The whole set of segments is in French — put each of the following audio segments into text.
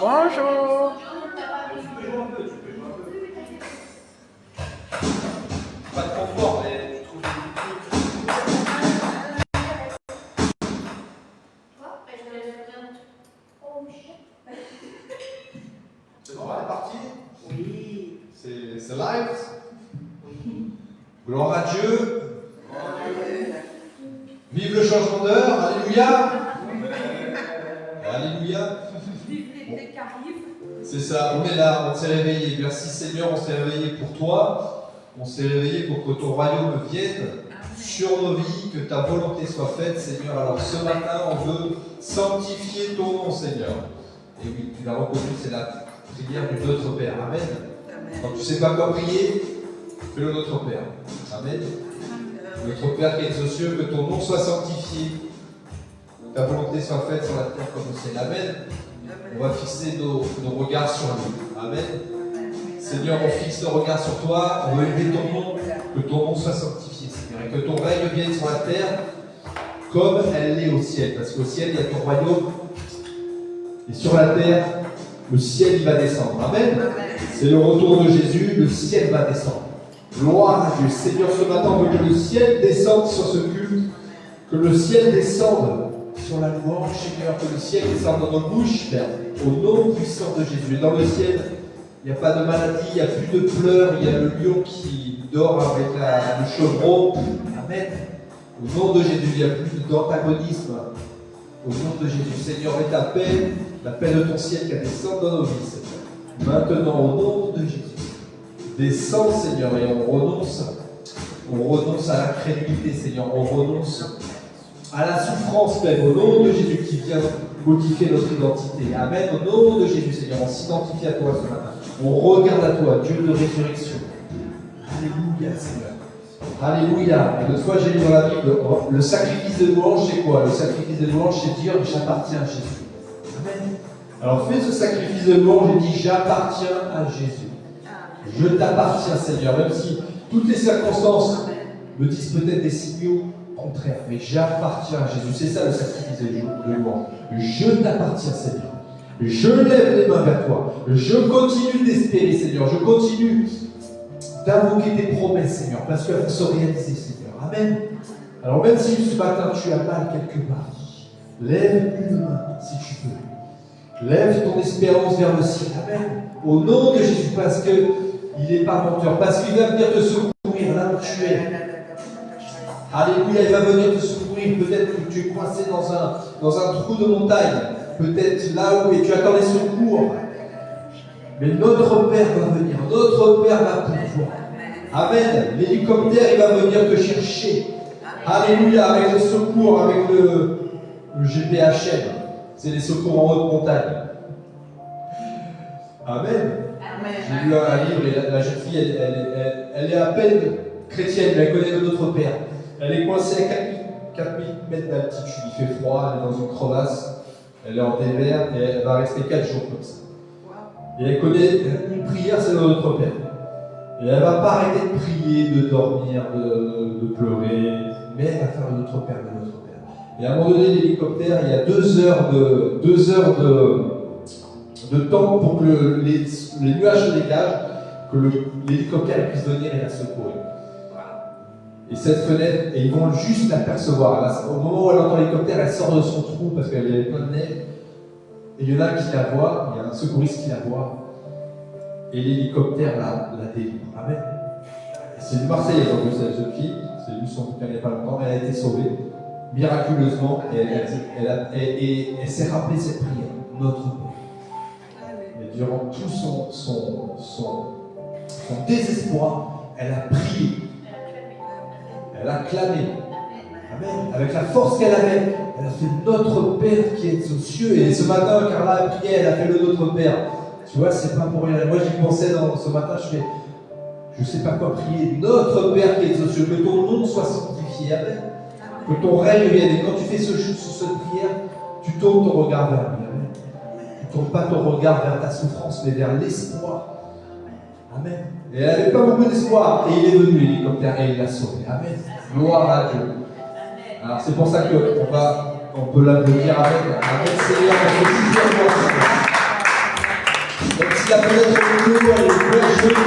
Bonjour. Pas trop fort, mais je trouve c'est bon, elle est partie. Oui. C'est live. Gloire à Dieu. Vive le changement d'heure. Alléluia. Alléluia. C'est ça, on est là, on s'est réveillé. Merci Seigneur, on s'est réveillé pour toi. On s'est réveillé pour que ton royaume vienne sur nos vies, que ta volonté soit faite, Seigneur. Alors ce matin, on veut sanctifier ton nom, Seigneur. Et oui, tu l'as reconnu, c'est la prière du Notre Père. Amen. Quand tu ne sais pas quoi prier, fais le Notre Père. Amen. Notre Père qui est aux cieux, que ton nom soit sanctifié, que ta volonté soit faite sur la terre comme au ciel. Amen. On va fixer nos regards sur lui. Amen. Seigneur, on fixe nos regards sur toi, on veut élever ton nom, que ton nom soit sanctifié, Seigneur, et que ton règne vienne sur la terre comme elle l'est au ciel. Parce qu'au ciel, il y a ton royaume, et sur la terre, le ciel il va descendre. Amen. C'est le retour de Jésus, le ciel va descendre. Gloire à Dieu. Seigneur, ce matin, on veut que le ciel descende sur ce culte, que le ciel descende sur la louange, Seigneur, que le ciel descende dans nos bouches, Père, au nom puissant de Jésus. Et dans le ciel, il n'y a pas de maladie, il n'y a plus de pleurs, il y a le lion qui dort avec le chevreau. Amen. Au nom de Jésus, il n'y a plus d'antagonisme. Au nom de Jésus, Seigneur, et ta paix, la paix de ton ciel qui descend dans nos vies, Seigneur. Maintenant, au nom de Jésus, descends, Seigneur, et on renonce à la crédulité, Seigneur, on renonce à la souffrance même, au nom de Jésus qui vient modifier notre identité. Amen. Au nom de Jésus, Seigneur, on s'identifie à toi ce matin. On regarde à toi, Dieu de résurrection. Alléluia, Seigneur. Alléluia. Et l'autre fois, j'ai lu dans la Bible, le sacrifice de louange, c'est quoi? Le sacrifice de louange, c'est dire j'appartiens à Jésus. Amen. Alors fais ce sacrifice de louange et dis j'appartiens à Jésus. Je t'appartiens, Seigneur, même si toutes les circonstances me disent peut-être des signaux contraire, mais j'appartiens à Jésus. C'est ça le sacrifice de louange. Je t'appartiens, Seigneur. Je lève les mains vers toi. Je continue d'espérer, Seigneur. Je continue d'invoquer tes promesses, Seigneur, parce qu'elles vont se réaliser, Seigneur. Amen. Alors même si ce matin tu as mal quelque part, lève une main si tu peux. Lève ton espérance vers le ciel. Amen. Au nom de Jésus, parce qu'il n'est pas menteur, parce qu'il va venir te secourir là où tu es. Alléluia, il va venir te secourir. Peut-être que tu es coincé dans un trou de montagne. Peut-être là où tu attends les secours. Mais notre Père va venir. Notre Père va pouvoir. Amen. L'hélicoptère, il va venir te chercher. Alléluia, avec le secours, avec le GPHM. C'est les secours en haute montagne. Amen. J'ai lu un livre et la jeune fille, elle est à peine chrétienne, mais elle connaît notre Père. Elle est coincée à 4000 mètres d'altitude, il fait froid, elle est dans une crevasse, elle est en dévers et elle va rester 4 jours comme ça. Et elle connaît une prière, c'est notre Père. Et elle ne va pas arrêter de prier, de dormir, de pleurer, mais elle va faire notre Père, de notre Père. Et à un moment donné, l'hélicoptère, il y a 2 heures de temps pour que les nuages se dégagent, que l'hélicoptère puisse venir et la secourir. Et cette fenêtre, et ils vont juste l'apercevoir. Au moment où elle entend l'hélicoptère, elle sort de son trou parce qu'elle est pleine de neige. Et il y en a qui la voient, il y a un secouriste qui la voit. Et l'hélicoptère la délivre. Amen. C'est une Marseillaise en plus, cette jeune fille. C'est lu son bouquin il n'y a pas longtemps. Elle a été sauvée miraculeusement. Et elle s'est rappelée cette prière. Notre Père. Et durant tout son désespoir, elle a prié. Elle a clamé. Amen. Avec la force qu'elle avait, elle a fait notre Père qui est aux cieux. Et ce matin, Carla a prié, elle a fait le Notre Père. Tu vois, c'est pas pour rien. Moi, j'y pensais ce matin, je sais pas quoi prier. Notre Père qui est aux cieux, que ton nom soit sanctifié. Amen. Que ton règne vienne. Et quand tu fais cette prière, tu tournes ton regard vers lui. Amen. Tu ne tournes pas ton regard vers ta souffrance, mais vers l'espoir. Amen. Et elle n'avait pas beaucoup d'espoir. Et il est venu, l'hélicoptère, et il l'a sauvé. Amen. Gloire à Dieu. Alors c'est pour ça qu'on peut l'applaudir. Amen. Amen, Seigneur, pour ce 6e mois. Même si la fenêtre est bleue, elle est courageuse,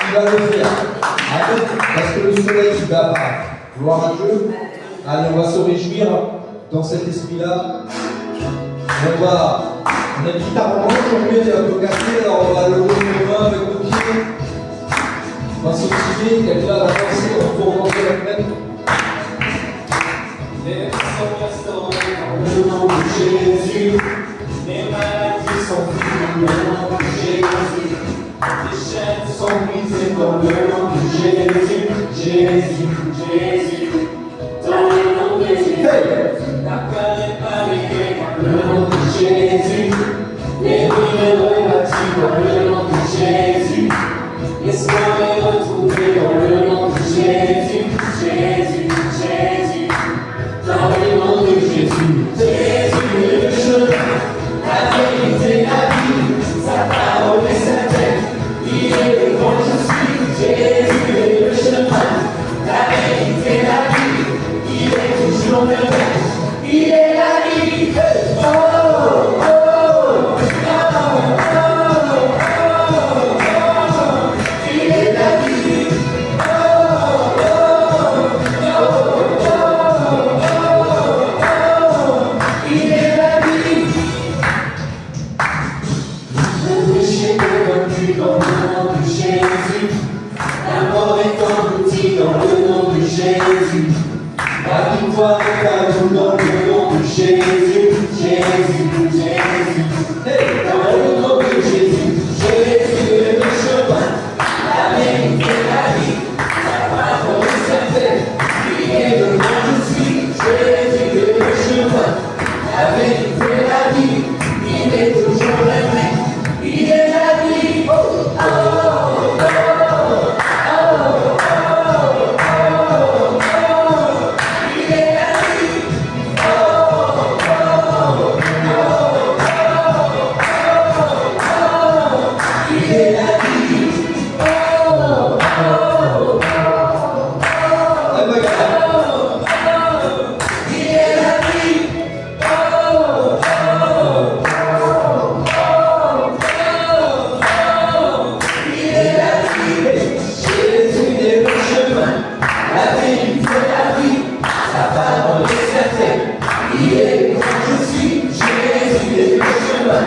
il va le faire. Amen. Parce que le soleil il va apparaître. Gloire à Dieu. Allez, on va se réjouir dans cet esprit-là. On a une guitare en main aujourd'hui, elle est un peu cassée, alors on va le lever les mains avec nos pieds. On va s'activer, quelqu'un va danser, on peut danser la fenêtre. Les sont restaurés dans le nom de Jésus. Les maladies sont finies dans le nom de Jésus. Les chaînes sont brisées dans le nom de Jésus. Jésus, Jésus. Dans le nom de Jésus. La peur est paniquée dans le nom de Jésus. Les ruines rebâties dans le nom de Jésus. L'espoir est retrouvé dans le nom de Jésus. Jésus, Jésus. Dans le nom de Jésus. Jésus est le chemin, la vérité, la vie. Sa parole est certaine. Il est le grand je suis. Jésus est le chemin, la vérité, la vie. Il est toujours le même. Il est la vie. Oh, oh, oh, oh, oh, oh, oh. Il est la vie. Oh, oh, oh, oh, oh. Il est la vie. Le péché est vaincu dans le nom de Jésus. La mort est engloutie dans le nom de Jésus. La victoire est à nous dans le nom de Jésus. Jésus, Jésus. Hey, dans le nom de Jésus. Jésus est le chemin, la vérité, la vie. Sa parole est certaine. Il est le nom je suis. Jésus est le chemin, la vérité, la vie. Il est toujours le même. Il est la vie. Oh, oh, oh, oh, oh, oh, oh, oh. Il est la vie. Oh, oh, oh, oh, oh. Il est la vie. Oh, oh, oh, oh. Ah, bah, il est la vie. Oh, oh, oh. Il est la vie. Jésus est le chemin, la vérité, la vie. Sa parole est certaine. Il est le grand je suis. Jésus est le chemin,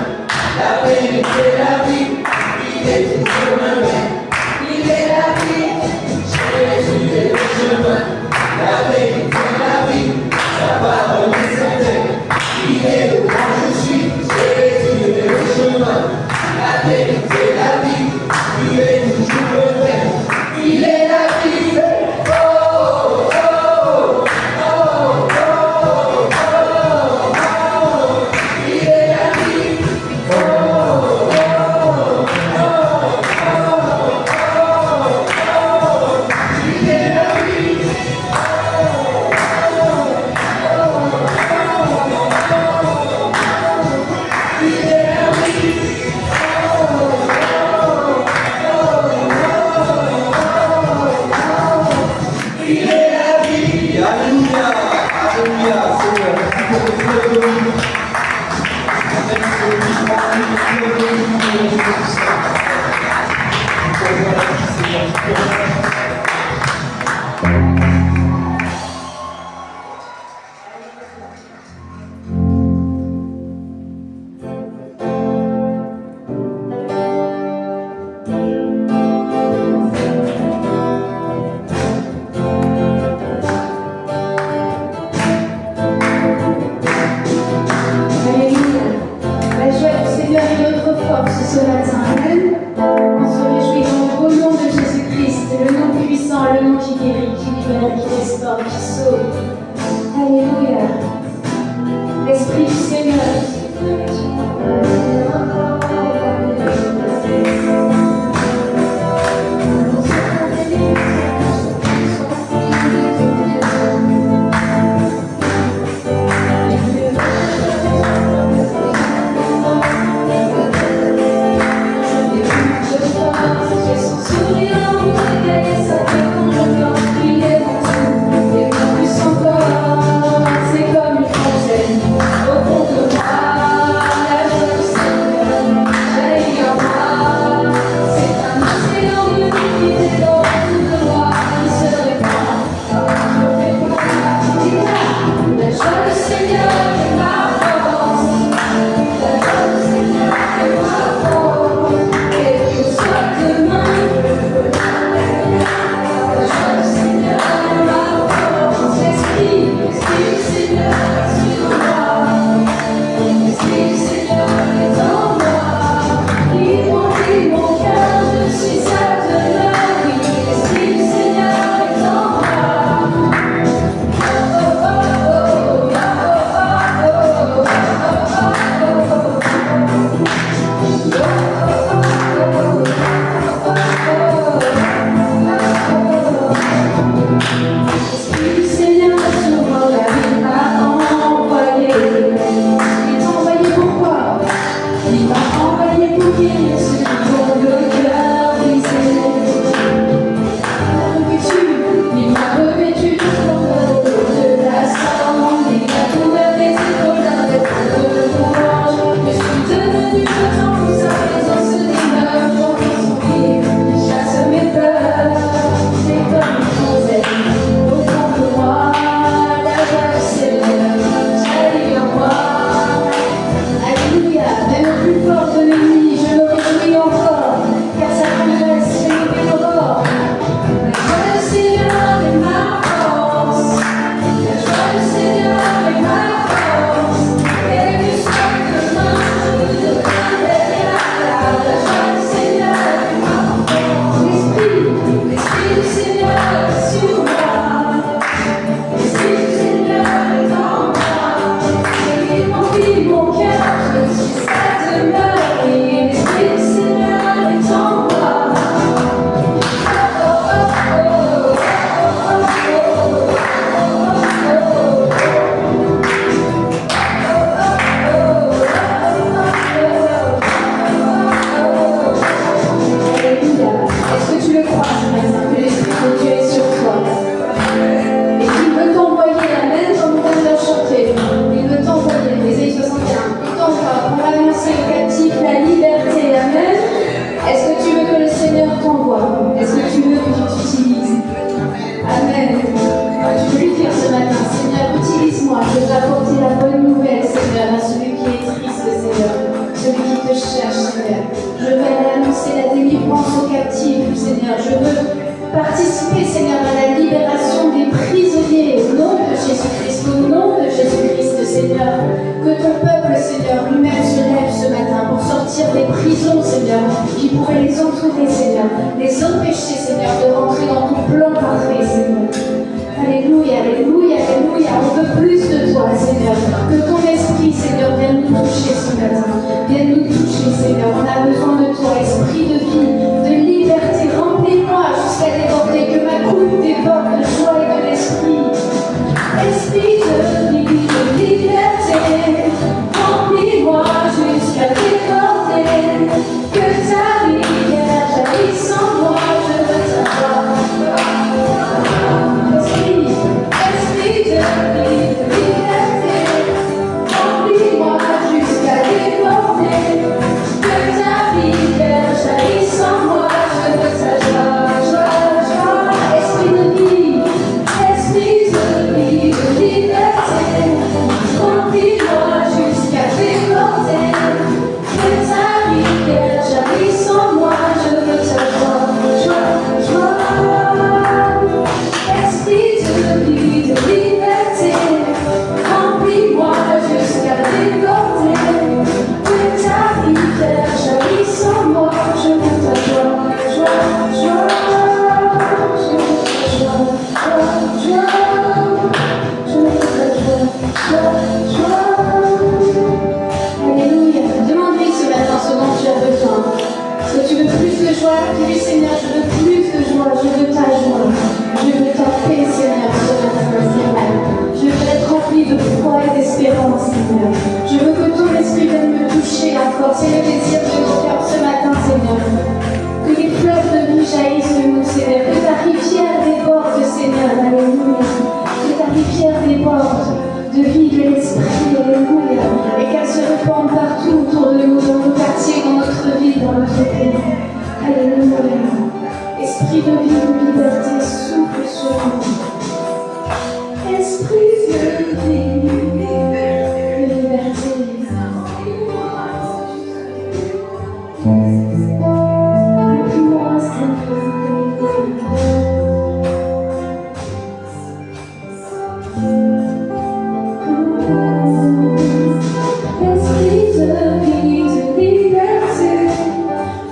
la vérité, la vie. Il est toujours le même. Il est la vie. Jésus est le chemin, la vérité, la vie. Sa parole est certaine. Il est le grand je suis. Jésus est le chemin, la vérité, la vie. Il est toujours le même. Il est la vie. Oh, oh, oh, oh, oh, oh. Il est la vie. Oh, oh, oh, oh. Il est la vie. Il est la vie. Il est la vie. Alléluia. Alléluia. Seigneur, merci pour le feu de nous. Merci pour le feu de nous. Pour voir la vie, Seigneur. Alléluia. La joie du Seigneur est notre force ce matin. Amen. On se réjouit au nom de Jésus-Christ, le nom puissant, le nom qui guérit, qui libère, qui restaure, qui sauve. Alléluia. L'Esprit du Seigneur. C'est comme une fontaine au fond de moi. Seigneur, qui pourrait les entourer, Seigneur, les empêcher, Seigneur, de rentrer dans ton plan parfait, Seigneur. Alléluia, alléluia, alléluia. On veut plus de toi, Seigneur. Que ton esprit, Seigneur, vienne nous toucher ce matin. Vienne nous toucher, Seigneur. On a besoin de toi, esprit de vie, de liberté. Remplis-moi jusqu'à déborder, que ma coupe déborde de joie et de l'esprit. Esprit de vie, de liberté. Remplis-moi jusqu'à déborder. Que ta rivière jaillisse en moi, je veux savoir. Esprit de vie, de liberté, remplis-moi jusqu'à déborder. Que ta rivière jaillisse en moi, je veux ta joie, joie, joie. Esprit de vie, de liberté, remplis-moi jusqu'à déborder. Que ta rivière jaillisse en moi, je veux ta joie, joie, joie. Esprit de vie, de liberté, remplis-moi jusqu'à déborder. Que ta rivière jaillisse en moi, je veux ta joie, joie, joie. Je veux ta joie, joie, joie. Je veux ta joie, joie, joie. Alléluia. Demande-lui ce matin ce dont tu as besoin. Est-ce que tu veux plus de joie? Dis-lui, Seigneur, je veux plus de joie, je veux ta joie. Je veux ta paix, Seigneur, ce matin, Seigneur. Je veux être rempli de foi et d'espérance, Seigneur. Je veux que ton esprit vienne me toucher encore. C'est le désir de mon cœur ce matin, Seigneur. Que les fleuves de vie jaillissent de nous, Seigneur. Que ta rivière déborde, Seigneur. Alléluia. Que ta rivière déborde de vie de l'esprit. Alléluia. Et qu'elle se répande partout autour de nous, dans nos quartiers, dans notre vie, dans notre pays. Alléluia. Esprit de vie, de liberté, souffle sur nous. Esprit de vie, de liberté. Remplis-moi, Seigneur. Esprit de vie, de liberté,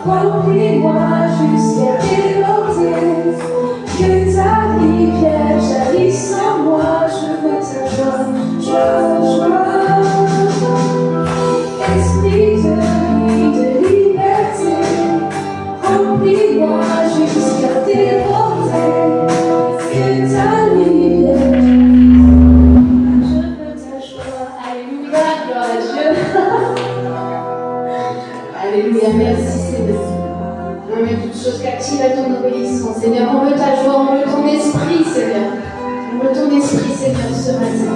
remplis-moi jusqu'à déborder. Que ta rivière jaillisse en moi, je veux ta joie, joie, joie. Esprit de vie, de liberté, remplis-moi jusqu'à déborder. Que ta rivière, je veux ta joie. Alléluia, gloire à Dieu. Alléluia, merci Seigneur. On met toutes choses captives à ton obéissance, Seigneur. On veut ta joie, on veut ton esprit, Seigneur. On veut ton esprit, Seigneur, ce matin.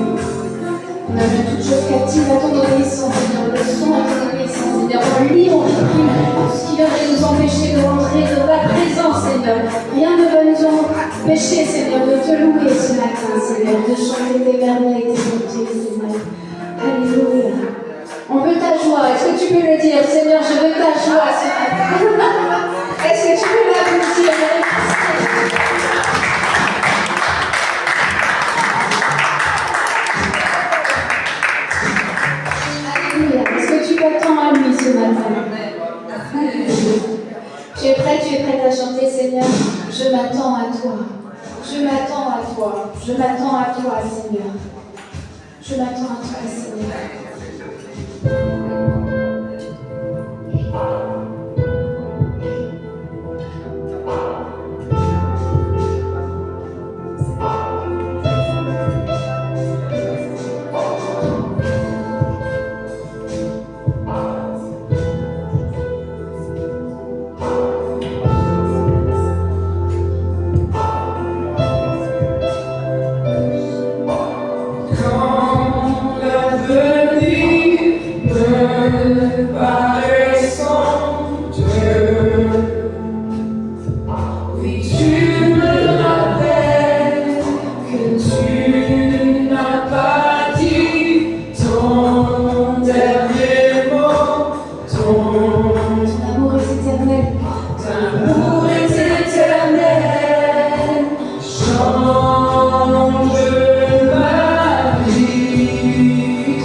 On a mis toutes choses captives à ton obéissance, Seigneur. Le son à ton obéissance, Seigneur. On lit, on écrit tout ce qui viendrait nous empêcher de rentrer de ta présence, Seigneur. Rien ne va nous empêcher, Seigneur, de te louer ce matin, Seigneur. De chanter tes merveilles et tes bontés, Seigneur. Alléluia. On veut ta joie. Est-ce que tu peux le dire, Seigneur, je veux ta joie ce matin. Est-ce que tu peux l'applaudir? Alléluia. Est-ce que tu t'attends à lui ce matin? Tu es prête à chanter, Seigneur? Je m'attends à toi. Je m'attends à toi. Je m'attends à toi, Seigneur. Je m'attends à toi, Seigneur.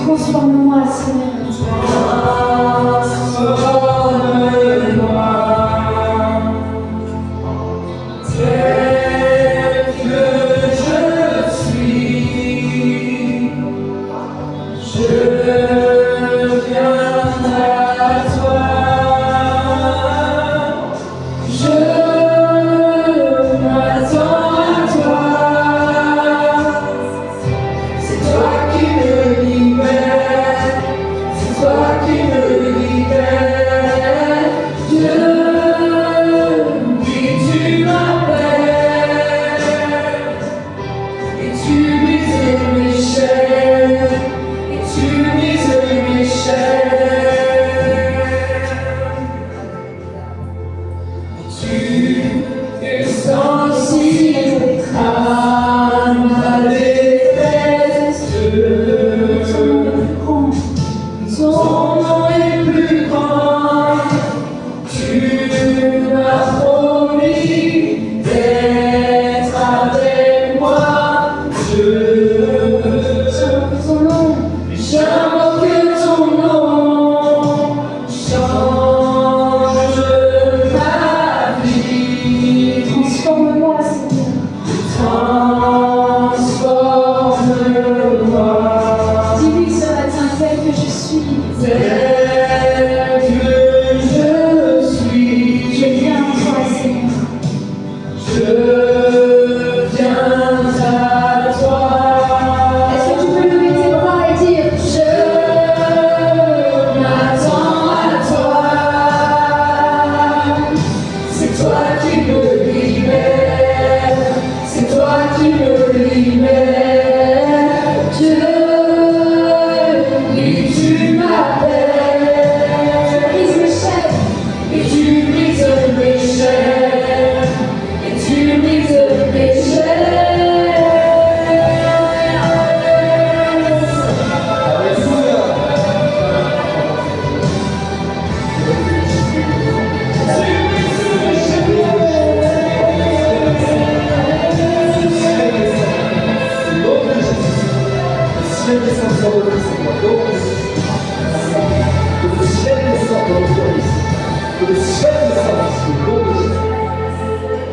Transforme-moi, Seigneur.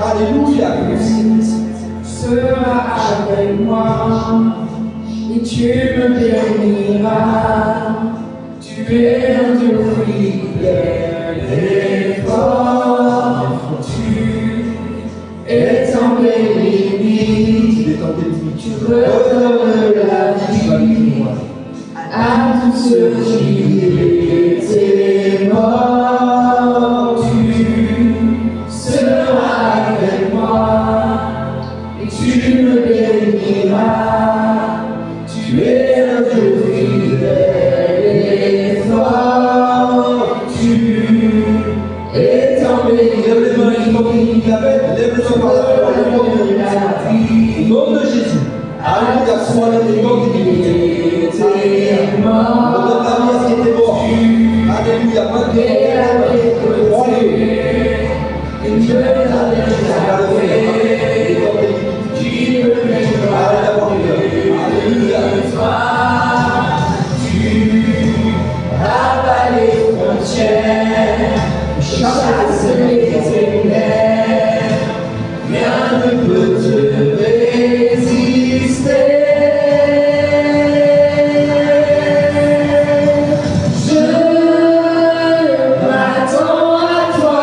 Alléluia. Sera avec moi et tu me béniras. Tu es un Dieu fidèle et fort. Tu es en béni. Tu redonnes la vie à tous ceux qui étaient morts. Tu seras avec moi et tu me béniras. Tu es un Dieu fidèle et fort. Tu es en béni. Lève les mains, les gens qui t'appellent, lève les mains par la foi, au nom de Jésus. Alléluia, sois là, les gens qui t'appellent. On donne la vie à ce qui était mort. Alléluia, maintenant, croyez. Et je Alléluia. Tu avalles les frontières, chasse les ténèbres, rien ne peut te résister. Je m'attends à toi.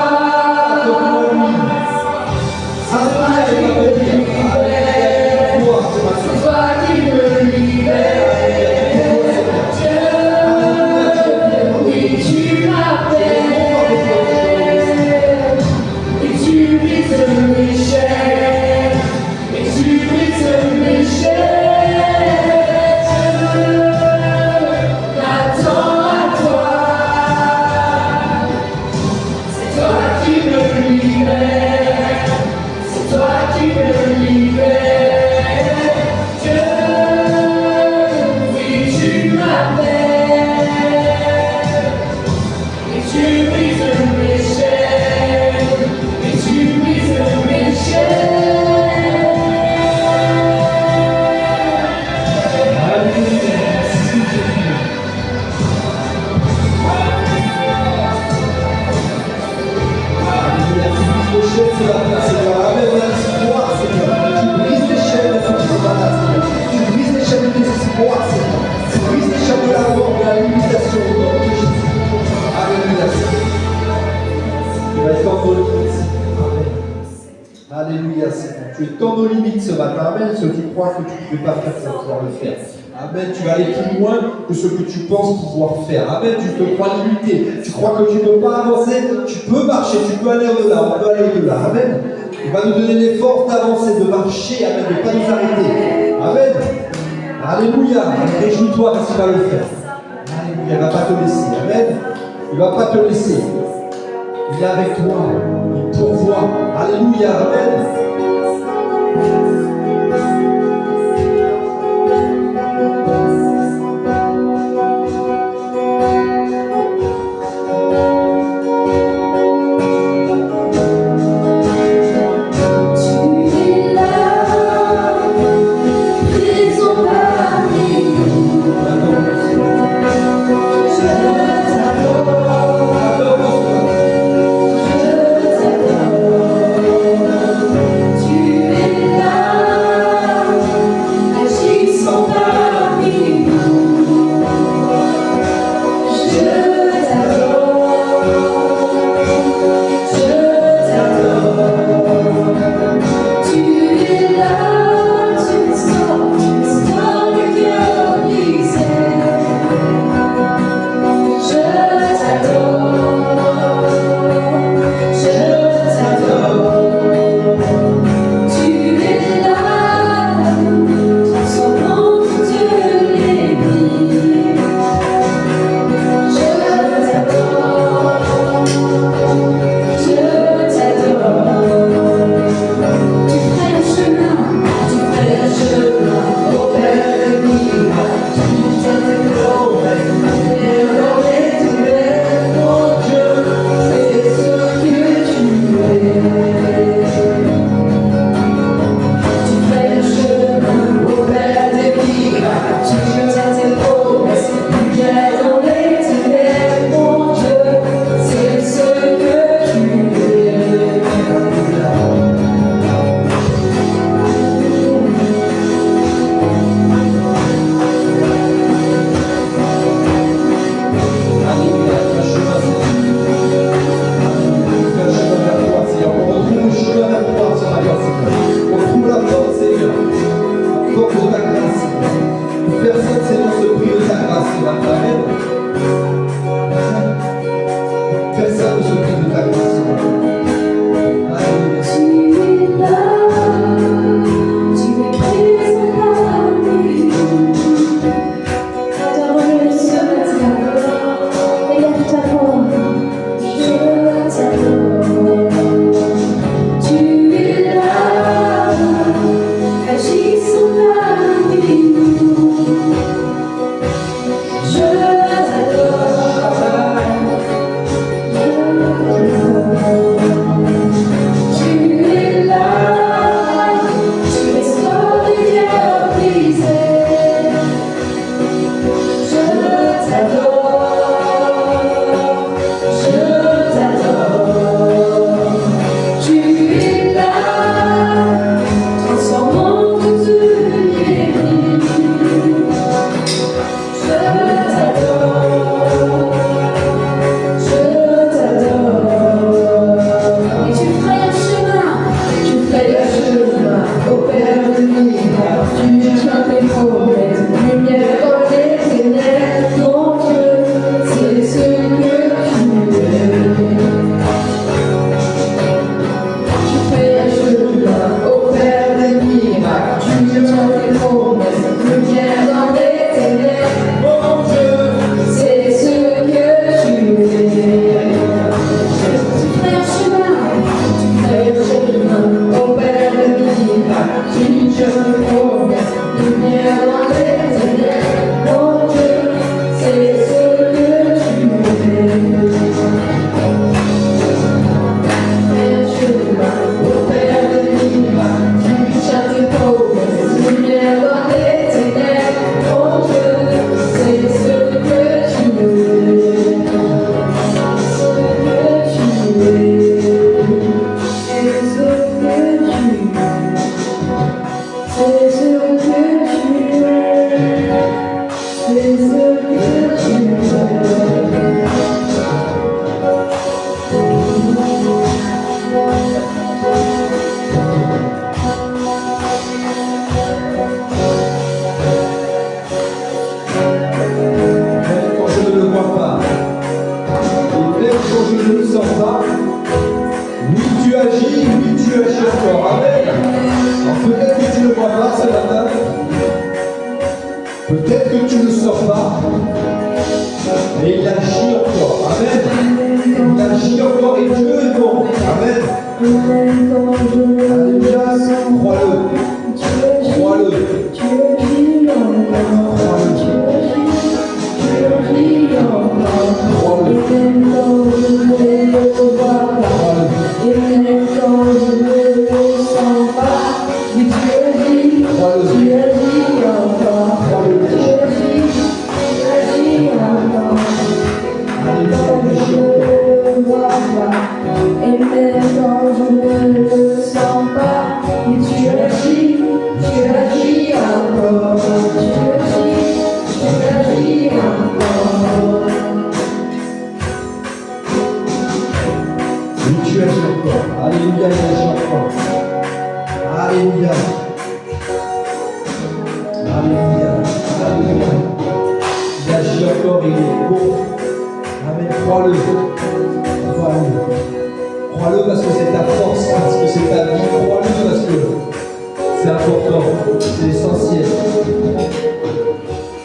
Tu es dans nos limites ce matin. Amen. Si tu crois que tu ne peux pas faire ça, tu vas le faire. Amen. Tu vas aller plus loin que ce que tu penses pouvoir faire. Amen. Tu te crois limité. Tu crois que tu ne peux pas avancer. Tu peux marcher. Tu peux aller au-delà. On peut aller au-delà. Amen. Il va nous donner les forces d'avancer, de marcher. Amen. De ne pas nous arrêter. Amen. Alléluia. Réjouis-toi parce qu'il va le faire. Alléluia. Il ne va pas te laisser. Amen. Il ne va pas te laisser. Il est avec toi. Il pourvoit. Alléluia. Amen. Tu es là. Alors peut-être que tu ne le vois pas ce matin, peut-être que tu ne le sors pas, mais il agit encore. Amen. Il agit encore et Dieu est bon. Amen. Alléluia. Crois-le. Crois-le. Alléluia, il agit encore. Alléluia. Alléluia. Alléluia. Il agit encore, il est bon. Amen. Crois-le. Crois-le. Crois-le parce que c'est ta force, parce que c'est ta vie. Crois-le parce que c'est important, c'est essentiel.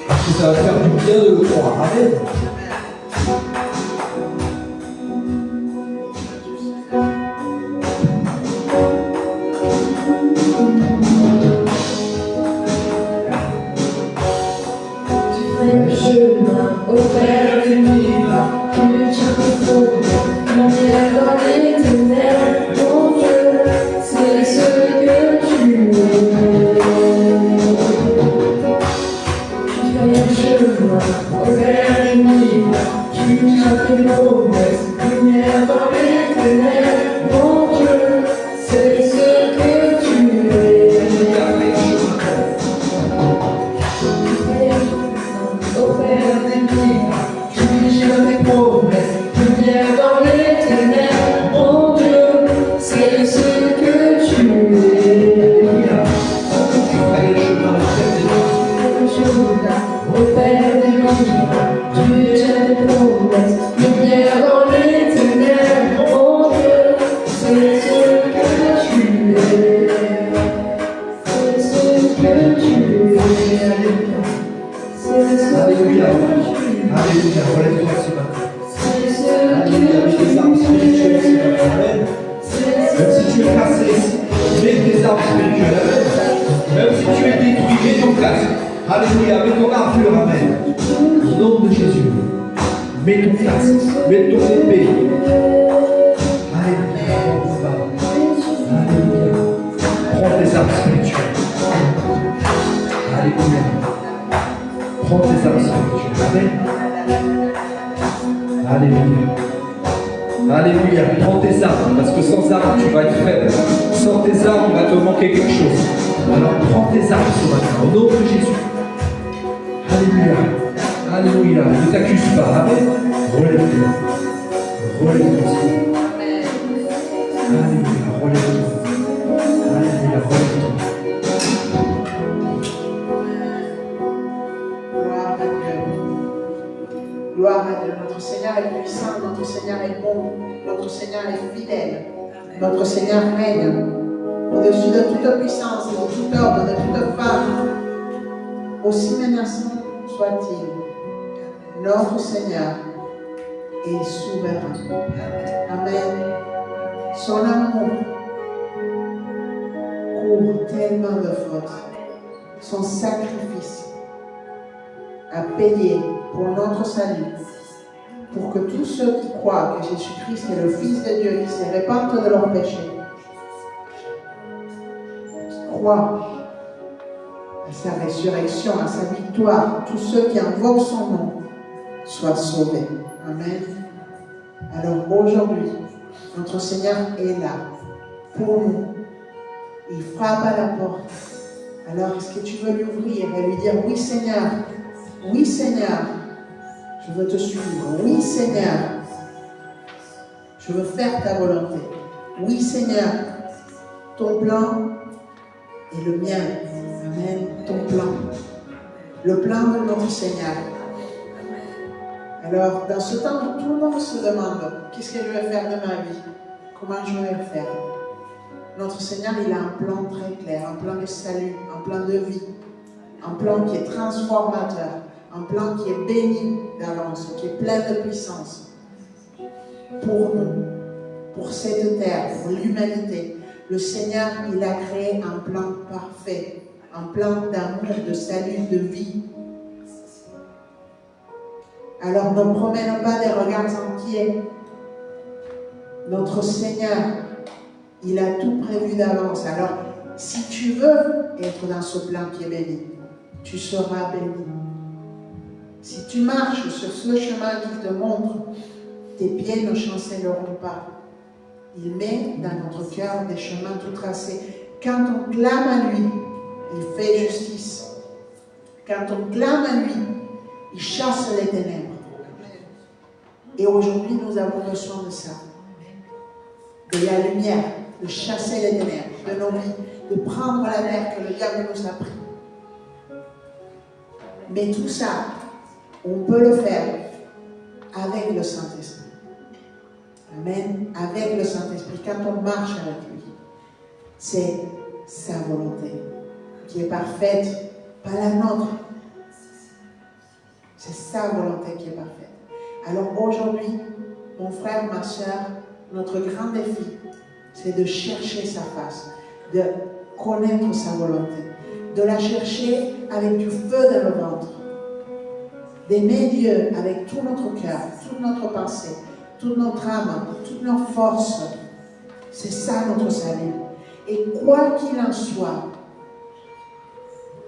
Parce que ça va faire du bien de le croire. Amen. Alléluia, prends tes armes, parce que sans armes tu vas être faible. Sans tes armes, il va te manquer quelque chose. Alors prends tes armes ce matin, au nom de Jésus. Alléluia, alléluia, ne t'accuse pas, amen. Relève-toi, relève-toi. Alléluia, relève-toi. Alléluia, relève-toi. Gloire à Dieu. Notre Seigneur est puissant, notre Seigneur est bon, notre Seigneur est fidèle, notre Seigneur règne au-dessus de toute puissance, de tout ordre, de toute femme, aussi menaçant soit-il. Notre Seigneur est souverain. Amen. Son amour couvre tellement de force. Son sacrifice a payé pour notre salut, pour que tous ceux qui croient que Jésus-Christ est le Fils de Dieu, qui se repentent de leurs péchés, qui croient à sa résurrection, à sa victoire, tous ceux qui invoquent son nom, soient sauvés. Amen. Alors aujourd'hui, notre Seigneur est là pour nous. Il frappe à la porte. Alors, est-ce que tu veux lui ouvrir et lui dire: oui Seigneur, je veux te suivre. Oui Seigneur, je veux faire ta volonté. Oui Seigneur, ton plan est le mien. Amen. Ton plan. Le plan de notre Seigneur. Alors, dans ce temps où tout le monde se demande: qu'est-ce que je vais faire de ma vie? Comment je vais le faire? Notre Seigneur, il a un plan très clair, un plan de salut, un plan de vie, un plan qui est transformateur, un plan qui est béni d'avance, qui est plein de puissance pour nous, pour cette terre, pour l'humanité. Le Seigneur, il a créé un plan parfait, un plan d'amour, de salut, de vie. Alors ne promène pas des regards inquiets. Notre Seigneur, il a tout prévu d'avance. Alors, si tu veux être dans ce plan qui est béni, tu seras béni. Si tu marches sur ce chemin qu'il te montre, tes pieds ne chancelleront pas. Il met dans notre cœur des chemins tout tracés. Quand on clame à lui, il fait justice. Quand on clame à lui, il chasse les ténèbres. Et aujourd'hui, nous avons besoin de ça. De la lumière, de chasser les ténèbres de nos vies, de prendre la terre que le diable nous a pris. Mais tout ça, on peut le faire avec le Saint-Esprit. Amen. Avec le Saint-Esprit, quand on marche avec lui, c'est sa volonté qui est parfaite, pas la nôtre. C'est sa volonté qui est parfaite. Alors aujourd'hui, mon frère, ma soeur, notre grand défi, c'est de chercher sa face, de connaître sa volonté, de la chercher avec du feu dans le ventre, d'aimer Dieu avec tout notre cœur, toute notre pensée, toute notre âme, toutes nos forces. C'est ça notre salut. Et quoi qu'il en soit,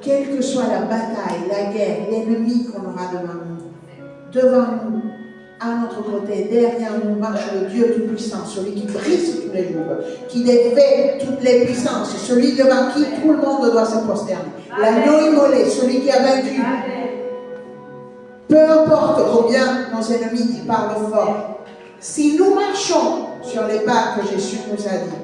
quelle que soit la bataille, la guerre, l'ennemi qu'on aura devant nous, à notre côté, derrière nous marche le Dieu Tout-Puissant, celui qui brise tous les jours, qui défait toutes les puissances, celui devant qui tout le monde doit se prosterner. L'agneau immolé, celui qui a vaincu. Peu importe combien nos ennemis ils parlent fort, si nous marchons sur les pas que Jésus nous a dit,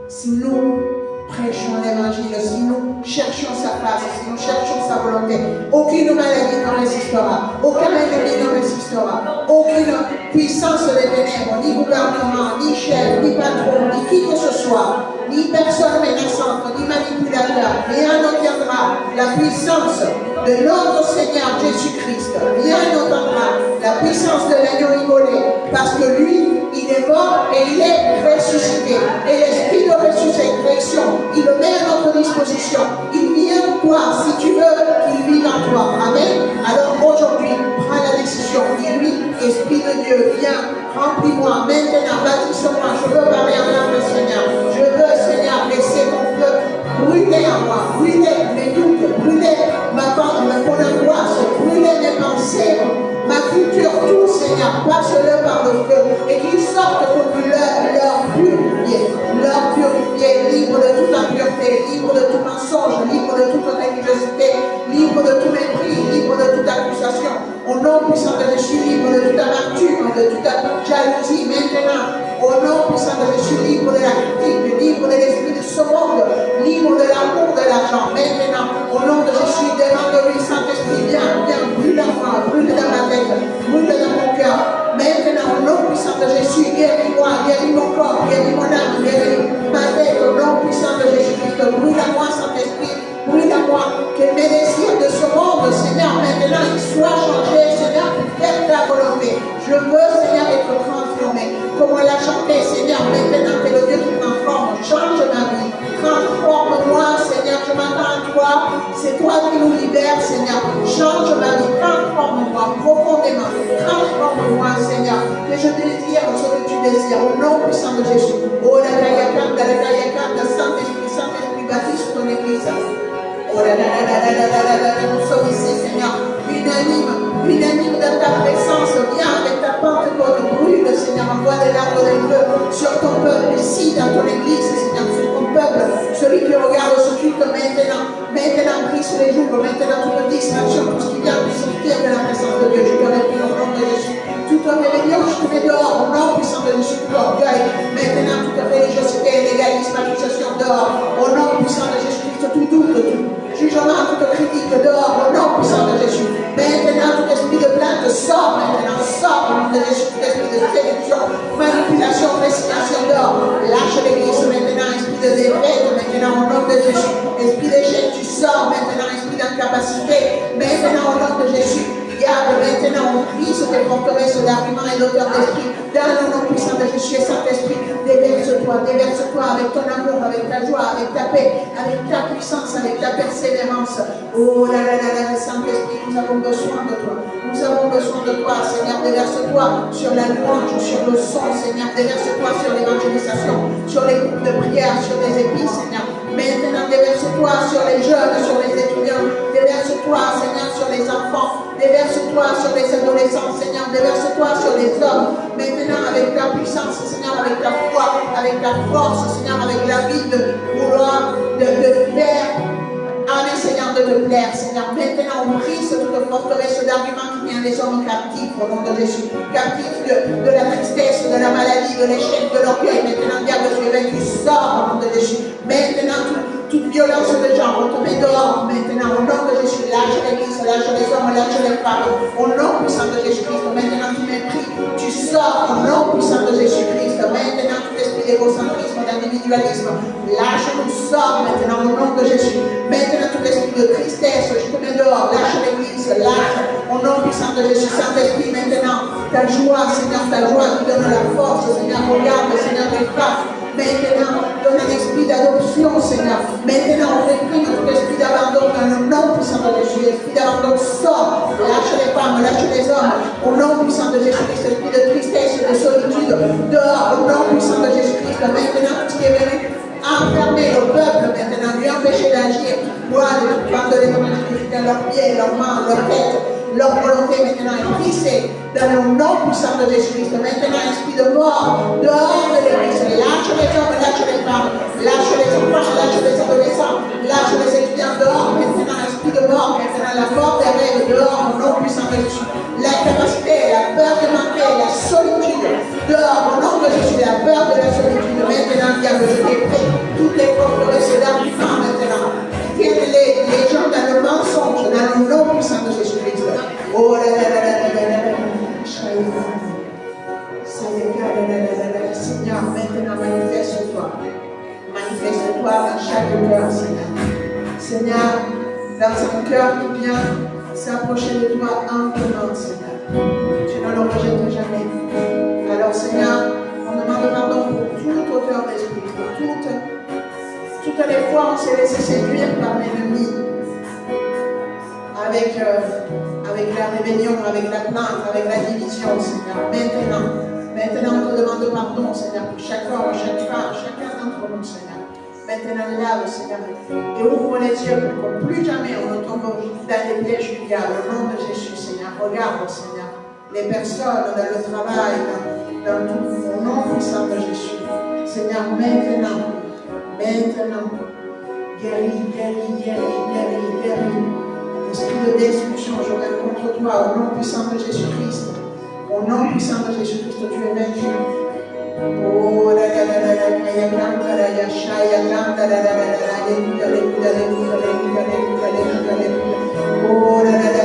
si nous prêchons l'évangile, si nous cherchons sa face, si nous cherchons sa volonté, aucune maladie ne résistera, aucun ennemi ne résistera, aucune puissance des ténèbres, ni gouvernement, ni chef, ni patron, ni qui que ce soit, ni personne menaçante, ni manipulateur, rien n'obtiendra la puissance de notre Seigneur Jésus-Christ, rien n'obtiendra la puissance de l'agneau immolé, parce que lui, il est mort et il est ressuscité. Et l'esprit de résurrection, il le met à notre disposition. Il vient en toi, si tu veux qu'il vive en toi. Amen. Alors aujourd'hui, prends la décision. Dis-lui, Esprit de Dieu, viens, remplis-moi. Maintenant, baptise-moi. Je veux parler en langue, Seigneur. Je veux, Seigneur, laisser ton feu brûler en moi, brûler mes doutes, brûler mon angoisse, brûler mes pensées, ma culture, tout, Seigneur, passe-le par le feu et qu'il sorte comme leur purifié, libre de toute impureté, libre de tout mensonge, libre de toute religiosité, libre de tout mépris, libre de toute accusation. Au nom puissant de Jésus, libre de toute amertume, de toute jalousie, maintenant. Au nom puissant de Jésus, libre de la critique, libre de l'esprit de ce monde, libre de l'amour de l'argent. Maintenant, au nom de Jésus, demande-lui, Saint-Esprit, viens, brûle en moi, brûle dans ma tête, brûle dans mon cœur. Maintenant, au nom puissant de Jésus, guéris-moi, guéris mon corps, guéris mon âme, guéris ma tête. Au nom puissant de Jésus-Christ, brûle à moi, Saint-Esprit, brûle à moi, que mes désirs de ce monde, Seigneur, maintenant, ils soient changés, Seigneur, pour faire ta volonté. Je veux, Seigneur, être transformé. Comme on l'a chanté, Seigneur, maintenant que le Dieu qui transforme, change ma vie. Transforme-moi, Seigneur, je m'attends à toi. C'est toi qui nous libères, Seigneur. Change ma vie, transforme-moi profondément. Transforme-moi, Seigneur. Que je désire ce que tu désires. Au nom puissant de Jésus. Oh, la Kayakanda, Saint-Esprit, baptise ton église. Oh, nous sommes ici, Seigneur, unanime dans ta présence. Viens avec ta Pentecôte, brûle, Seigneur, envoie des larmes de feu sur ton peuple, ici, dans ton église, Seigneur, sur ton peuple, celui qui regarde ce culte maintenant, brise les jours, maintenant, toute distraction, tout ce qui vient de sortir de la présence de Dieu, je te réponds au nom de Jésus. Toute rébellion, je te mets dehors, au nom puissant de Jésus, tout orgueil, maintenant, toute religiosité, légalisme, accusation, dehors, au nom puissant de Jésus-Christ, tout doute, tout jugement, toute critique, dehors, au nom puissant de Jésus. Maintenant, tout esprit de plainte, sors maintenant, sors d'argument et d'auteur d'esprit. Dans le nom puissant de Jésus, Saint-Esprit, déverse-toi avec ton amour, avec ta joie, avec ta paix, avec ta puissance, avec ta persévérance. Oh là là là là, Saint-Esprit, nous avons besoin de toi. Nous avons besoin de toi, Seigneur. Déverse-toi sur la louange, sur le son, Seigneur. Déverse-toi sur l'évangélisation, sur les groupes de prière, sur les épices, Seigneur. Maintenant, déverse-toi sur les jeunes, sur les étudiants. Déverse-toi, Seigneur, sur les enfants. Déverse-toi sur les adolescents, Seigneur. Déverse-toi sur les hommes. Maintenant, avec ta puissance, Seigneur, avec ta foi, avec ta force, Seigneur, avec la vie de vouloir, de faire. Amen, Seigneur, de te plaire, Seigneur. Maintenant, on brise toute forteresse d'arguments qui tient les hommes captifs au nom de Jésus. Captifs de la tristesse, de la maladie, de l'échec, de l'orgueil. Maintenant, diable, tu es vaincu, sors au nom de Jésus. Maintenant, toute violence de genre, on te met dehors. Maintenant, au nom de Jésus, lâche l'église, lâche les hommes, lâche les femmes. Au nom puissant de Jésus-Christ, maintenant, tu mépris. Tu sors au nom puissant de Jésus-Christ. Maintenant, tout esprit d'égocentrisme, d'individualisme, lâche-nous, sors maintenant au nom de Jésus. Maintenant, tout esprit de tristesse, je te mets dehors, lâche l'église, lâche au nom puissant de Jésus. Saint-Esprit, maintenant, ta joie, Seigneur, ta joie qui donne la force, Seigneur, regarde, Seigneur, tes frappes. Maintenant, donne un esprit d'adoption, Seigneur. Maintenant, on réprime tout esprit d'abandon dans le nom puissant de Jésus. Esprit d'abandon sort, lâche les femmes, lâche les hommes. Au nom puissant de Jésus-Christ, esprit de tristesse, de solitude, dehors, au nom puissant de Jésus-Christ. Maintenant, tout ce qui est venu enfermer le peuple, maintenant, lui empêcher d'agir. Moi, de prendre les hommes dans leurs pieds, leurs mains, leur tête. Leur volonté maintenant est brisée dans le nom puissant de Jésus-Christ. Maintenant, esprit de mort, dehors de l'église, lâche les hommes, lâche les femmes, lâche les enfants, lâche les adolescents, lâche les étudiants dehors. Maintenant, esprit de mort, maintenant, la mort des rêves dehors au nom puissant de Jésus. L'incapacité, la peur de manquer, la solitude dehors au nom de Jésus, la peur de la solitude. Maintenant, diable, je décrète toutes les forteresses d'arguments maintenant. Tiennent les gens dans le mensonge, dans le nom puissant de Jésus-Christ. Oh là là là là là là là. Seigneur, maintenant manifeste-toi. Manifeste-toi dans chaque cœur, Seigneur. Seigneur, dans un cœur qui vient s'approcher de toi amplement, Seigneur. Tu ne le rejettes jamais. Alors, Seigneur, on demande pardon pour toute hauteur d'esprit, pour toutes les fois on s'est laissé séduire par l'ennemi. Avec la rébellion, avec la plainte, avec la division, Seigneur. Maintenant, on te demande pardon, Seigneur, pour chaque homme, chaque femme, chacun d'entre nous, Seigneur. Maintenant, lave, Seigneur, et ouvre les yeux pour que plus jamais on ne tombe dans les pièges du diable. Au nom de Jésus, Seigneur, regarde, Seigneur, les personnes dans le travail, dans tout, au nom puissant de Jésus. Seigneur, maintenant, guéris. Esprit de destruction, je reviens contre toi, au nom puissant de Jésus-Christ. Au nom puissant de Jésus-Christ, tu es vaincu. Oh là là là là là, alléluia, oh là là là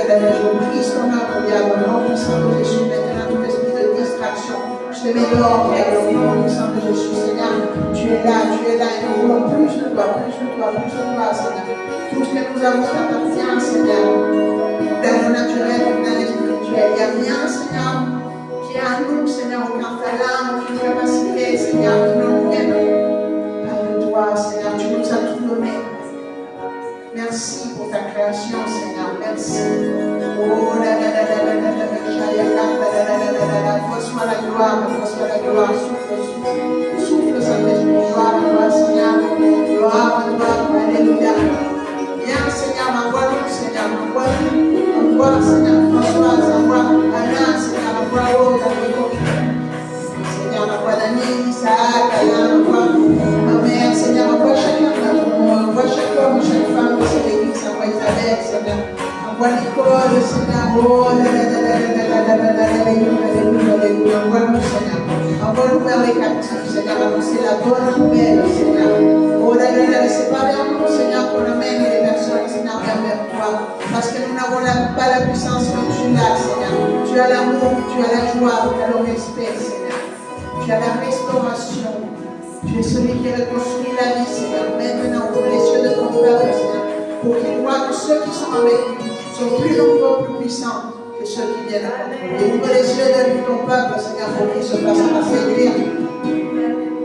là, je brise ton âme, diable, au nom puissant de Jésus. Maintenant, tout esprit de distraction, je te mets dehors, au nom puissant de Jésus. Seigneur, tu es là, et nous voulons plus de toi, Seigneur. Tout ce que nous avons t'appartient, Seigneur, dans le naturel comme dans le spirituel. Il n'y a rien, Seigneur, qui est en nous, Seigneur, aucun talent, aucune capacité, Seigneur, qui nous vienne pas de toi, Seigneur. Tu nous as tout donné. Merci pour ta création, Seigneur. Merci. Oh là là là là là là là là. Toi soit la gloire, souffle, Saint-Esprit, gloire à toi, Seigneur. Gloire à toi, alléluia. Viens, Seigneur, envoie-nous, Seigneur, envoie, Seigneur, Françoise, envoie Alain, Seigneur, envoie Aude, Seigneur, envoie Daniel, Isaac, Alain, envoie ma mère, Seigneur, envoie chacun d'entre nous, envoie chaque homme, chaque femme de cette église, envoie Isabelle, Seigneur, envoie Nicole, Seigneur, oh là là là là là là là là, alléluia, envoie-nous, Seigneur, envoie-nous vers les captifs, Seigneur, annoncer la bonne nouvelle, Seigneur, oh là là là, c'est pas vers nous, Seigneur, qu'on amène les personnes, Seigneur, vers toi, parce que nous n'avons pas la puissance que tu as, Seigneur. Tu as l'amour, tu as la joie, tu as le respect, Seigneur. Tu as la restauration. Tu es celui qui reconstruit la vie, Seigneur. Maintenant, ouvre les yeux de ton peuple, Seigneur, pour qu'il voit que ceux qui sont avec lui sont plus nombreux, plus puissants que ceux qui viennent à contrôler. Ouvre les yeux de ton peuple, Seigneur, pour qu'ils se fassent à séduire.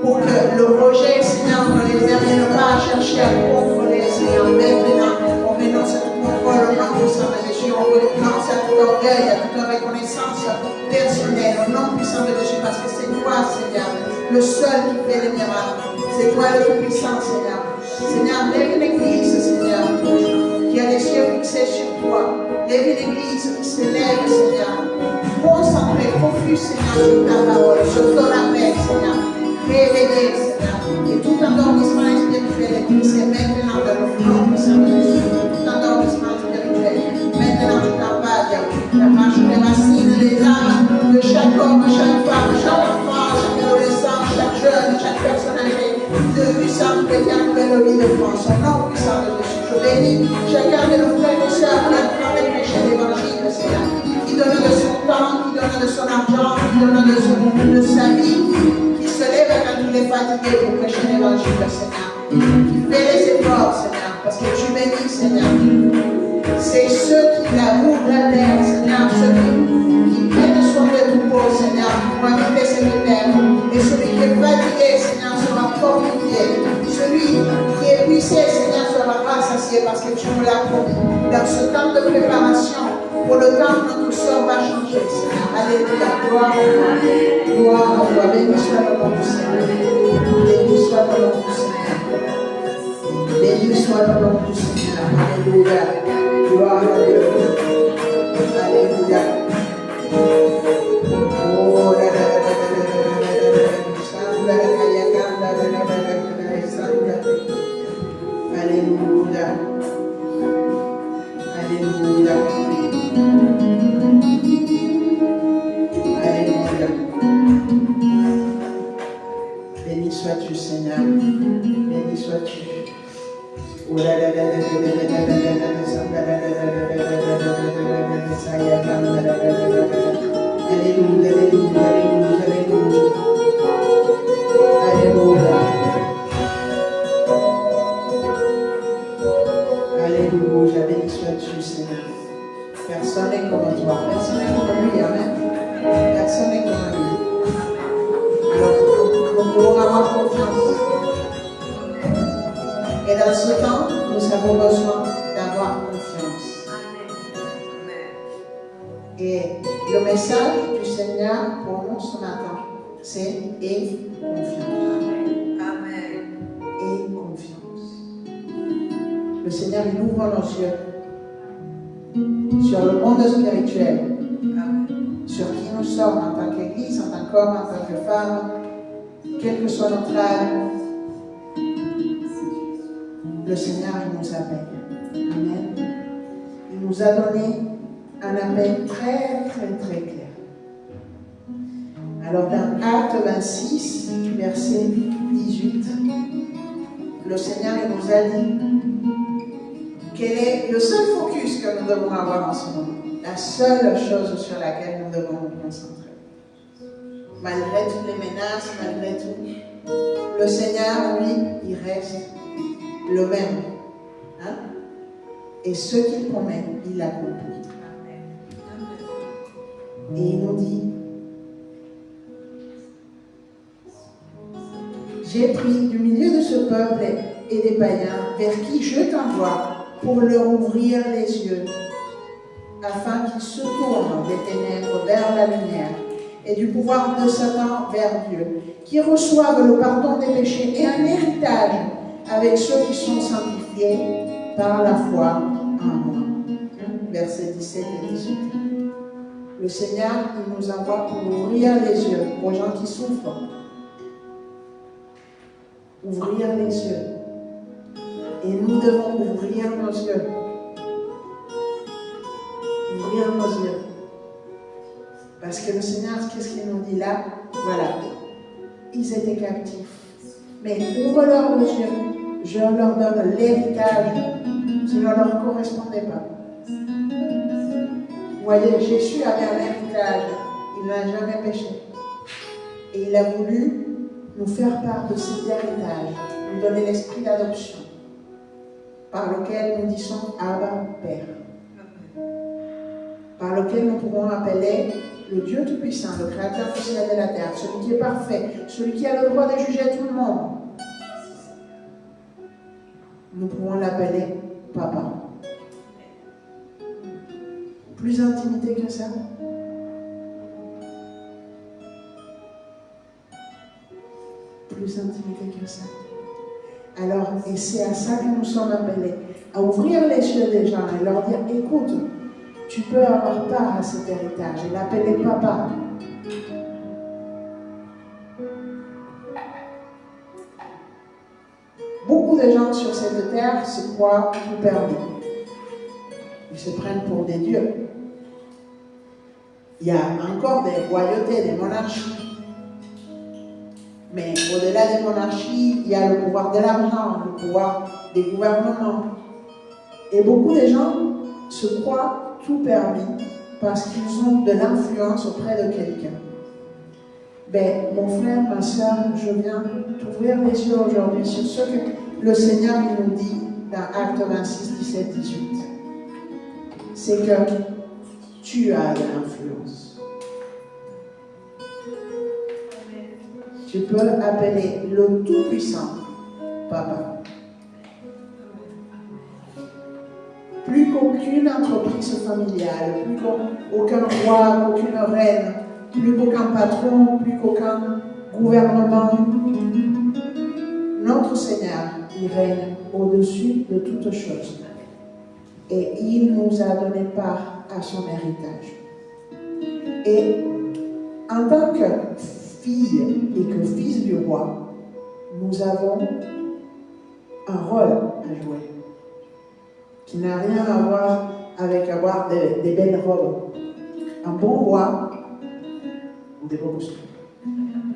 Pour que le rejet, Seigneur, ne les amène pas à chercher à contrôler, Seigneur. Maintenant, on renonce à tout contrôle au nom puissant de Jésus. On renonce à tout orgueil, à toute reconnaissance personnelle au nom puissant de Jésus. Parce que c'est toi, Seigneur, le seul qui fait les miracles. C'est toi le tout-puissant, Seigneur. Seigneur, lève une église, Seigneur, qui a les yeux fixés sur toi. Lève une église qui s'élève, Seigneur. Concentrée, focus, Seigneur, sur ta parole, sur ton appel, Seigneur. Réveillé, Seigneur. Et tout endormissement spirituel est brisé maintenant dans le nom puissant de Jésus. Tout endormissement spirituel. Maintenant, je t'envoie, t'arrache les racines, les âmes de chaque homme, chaque femme, chaque enfant, chaque adolescent, chaque jeune, chaque personne âgée. De puissance chrétienne, nouvelle vie de France. Au nom puissant de Jésus. Je bénis chacun de nos frères et sœurs qui a travaillé prêcher l'évangile, Seigneur. Qui donne de son temps, qui donne de son argent, qui donne de sa vie, qui se lève quand il est fatigué pour prêcher l'évangile, Seigneur. Qui fait les efforts, Seigneur, parce que tu bénis, Seigneur. C'est ceux qui labourent la terre, Seigneur, ceux qui prennent soin de tout beau, Seigneur, pour habiter cette terre. Et celui qui est fatigué, Seigneur, sera fortifié. Celui qui est épuisé, Seigneur, sera rassasié parce que tu nous l'as promis. Dans ce temps de préparation, pour le temps que notre sort va changer, Seigneur. Alléluia. Gloire à toi. Gloire à toi. Béni soit le nom du Seigneur. Béni soit le nom du Seigneur. Béni soit le nom du Seigneur. Alléluia. Gloire à Dieu. Alléluia. Oh, la la la la la la la. Alléluia. Alléluia. Alléluia. Béni sois-tu, Seigneur. Béni sois-tu. Alléluia, alléluia, alléluia, alléluia. Alléluia, béni sois-tu, Seigneur. Personne n'est comme toi, personne n'est comme lui, amen. Personne n'est comme lui. Alors, nous pouvons avoir confiance. Et dans ce temps, nous avons besoin d'avoir confiance. Et le message du Seigneur pour nous ce matin, c'est aie confiance. Amen. Aie confiance. Le Seigneur, il ouvre nos yeux sur le monde spirituel, sur qui nous sommes en tant qu'Église, en tant qu'homme, en tant que femme, quel que soit notre âge. Le Seigneur, il nous appelle. Amen. Il nous a donné un appel très, très, très clair. Alors, dans Acte 26, verset 18, le Seigneur il nous a dit quel est le seul focus que nous devons avoir en ce moment, la seule chose sur laquelle nous devons nous concentrer. Malgré toutes les menaces, malgré tout, le Seigneur, lui, il reste le même. Hein? Et ce qu'il promet, il l'accomplit. Et il nous dit, j'ai pris du milieu de ce peuple et des païens vers qui je t'envoie pour leur ouvrir les yeux, afin qu'ils se tournent des ténèbres vers la lumière et du pouvoir de Satan vers Dieu, qui reçoivent le pardon des péchés et un héritage avec ceux qui sont sanctifiés par la foi en moi. Versets 17 et 18. Le Seigneur, il nous envoie pour ouvrir les yeux aux gens qui souffrent. Ouvrir les yeux. Et nous devons ouvrir nos yeux. Ouvrir nos yeux. Parce que le Seigneur, qu'est-ce qu'il nous dit là? Voilà. Ils étaient captifs. Mais ouvre-leur les yeux. Je leur donne l'héritage qui ne leur correspondait pas. Vous voyez, Jésus avait un héritage. Il n'a jamais péché. Et il a voulu nous faire part de cet héritage, nous donner l'esprit d'adoption, par lequel nous disons Abba, Père. par lequel nous pourrons appeler le Dieu Tout-Puissant, le Créateur du ciel et de la terre, celui qui est parfait, celui qui a le droit de juger tout le monde. Nous pouvons l'appeler Papa. Plus intimité que ça? Plus intimité que ça. Alors, et c'est à ça que nous sommes appelés, à ouvrir les yeux des gens et leur dire, écoute, tu peux avoir part à cet héritage et l'appeler Papa. Beaucoup de gens sur cette terre se croient tout permis. Ils se prennent pour des dieux. Il y a encore des royautés, des monarchies. Mais au-delà des monarchies, il y a le pouvoir de l'argent, le pouvoir des gouvernements. Et beaucoup de gens se croient tout permis parce qu'ils ont de l'influence auprès de quelqu'un. Ben, mon frère, ma soeur, je viens t'ouvrir les yeux aujourd'hui sur ce que le Seigneur nous dit dans Actes 26, 17, 18. C'est que tu as de l'influence. Tu peux appeler le Tout-Puissant Papa. Plus qu'aucune entreprise familiale, plus qu'aucun roi, qu'aucune reine, plus qu'aucun patron, plus qu'aucun gouvernement. Notre Seigneur, il règne au-dessus de toutes choses. Et il nous a donné part à son héritage. Et en tant que fille et que fils du roi, nous avons un rôle à jouer qui n'a rien à voir avec avoir des belles robes. Un bon roi, ou des beaux costumes,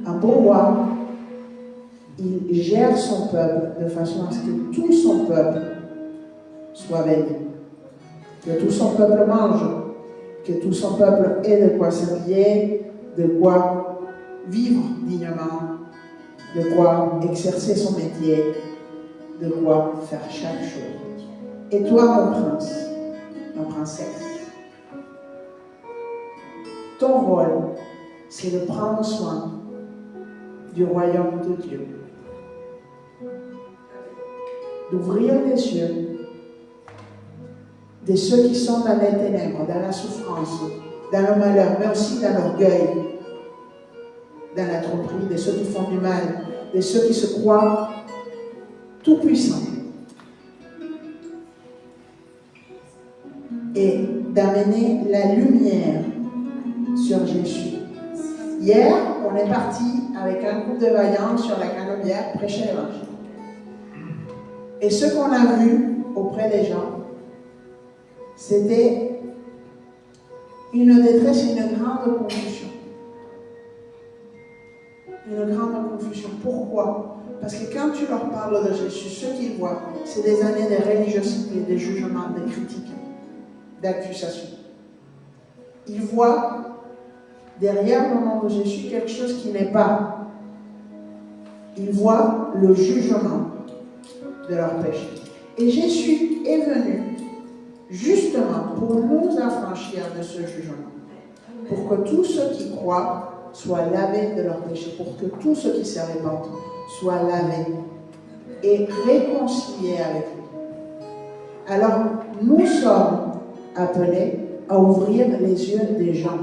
un bon roi, il gère son peuple de façon à ce que tout son peuple soit béni, que tout son peuple mange, que tout son peuple ait de quoi s'habiller, de quoi vivre dignement, de quoi exercer son métier, de quoi faire chaque chose. Et toi, mon prince, ma princesse, ton rôle, c'est de prendre soin du royaume de Dieu, d'ouvrir les yeux de ceux qui sont dans les ténèbres, dans la souffrance, dans le malheur, mais aussi dans l'orgueil, dans la tromperie, de ceux qui font du mal, de ceux qui se croient tout puissants. Et d'amener la lumière sur Jésus. Hier, on est parti avec un groupe de vaillants sur la Canebière prêcher l'évangile. Et ce qu'on a vu auprès des gens, c'était une détresse et une grande confusion. Une grande confusion. Pourquoi? Parce que quand tu leur parles de Jésus, ce qu'ils voient, c'est des années de religiosité, de jugement, de critiques, d'accusation. Ils voient derrière le nom de Jésus quelque chose qui n'est pas. Ils voient le jugement de leur péché. Et Jésus est venu justement pour nous affranchir de ce jugement, pour que tous ceux qui croient soient lavés de leurs péchés, pour que tous ceux qui se répandent soient lavés et réconciliés avec lui. Alors, nous sommes appelés à ouvrir les yeux des gens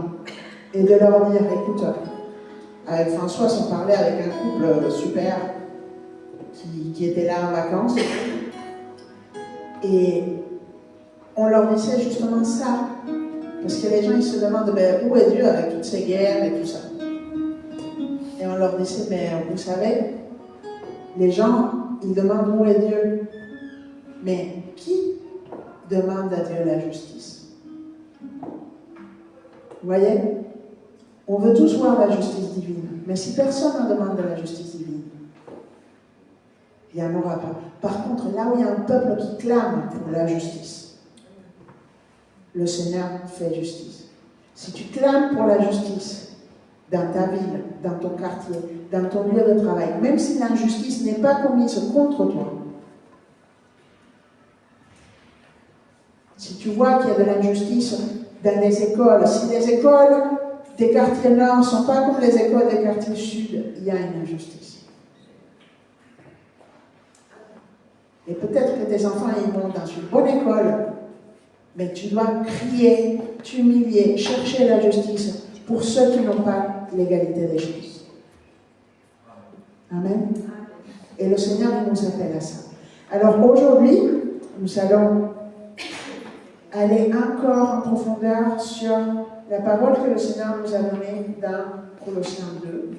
et de leur dire, écoute, avec François, on parlait avec un couple super qui était là en vacances et on leur disait justement ça, parce que les gens ils se demandent où est Dieu avec toutes ces guerres et tout ça. Et on leur disait, mais vous savez, les gens ils demandent où est Dieu, mais qui demande à Dieu la justice? Vous voyez, on veut tous voir la justice divine, mais si personne ne demande de la justice divine, il n'y en aura pas. Par contre, là où il y a un peuple qui clame pour la justice, le Seigneur fait justice. Si tu clames pour la justice dans ta ville, dans ton quartier, dans ton lieu de travail, même si l'injustice n'est pas commise contre toi, si tu vois qu'il y a de l'injustice dans les écoles. Si les écoles des quartiers nord ne sont pas comme les écoles des quartiers sud, il y a une injustice. Et peut-être que tes enfants ils vont dans une bonne école, mais tu dois crier, t'humilier, chercher la justice pour ceux qui n'ont pas l'égalité des chances. Amen. Et le Seigneur il nous appelle à ça. Alors aujourd'hui, nous allons aller encore en profondeur sur la parole que le Seigneur nous a donnée dans Colossiens 2.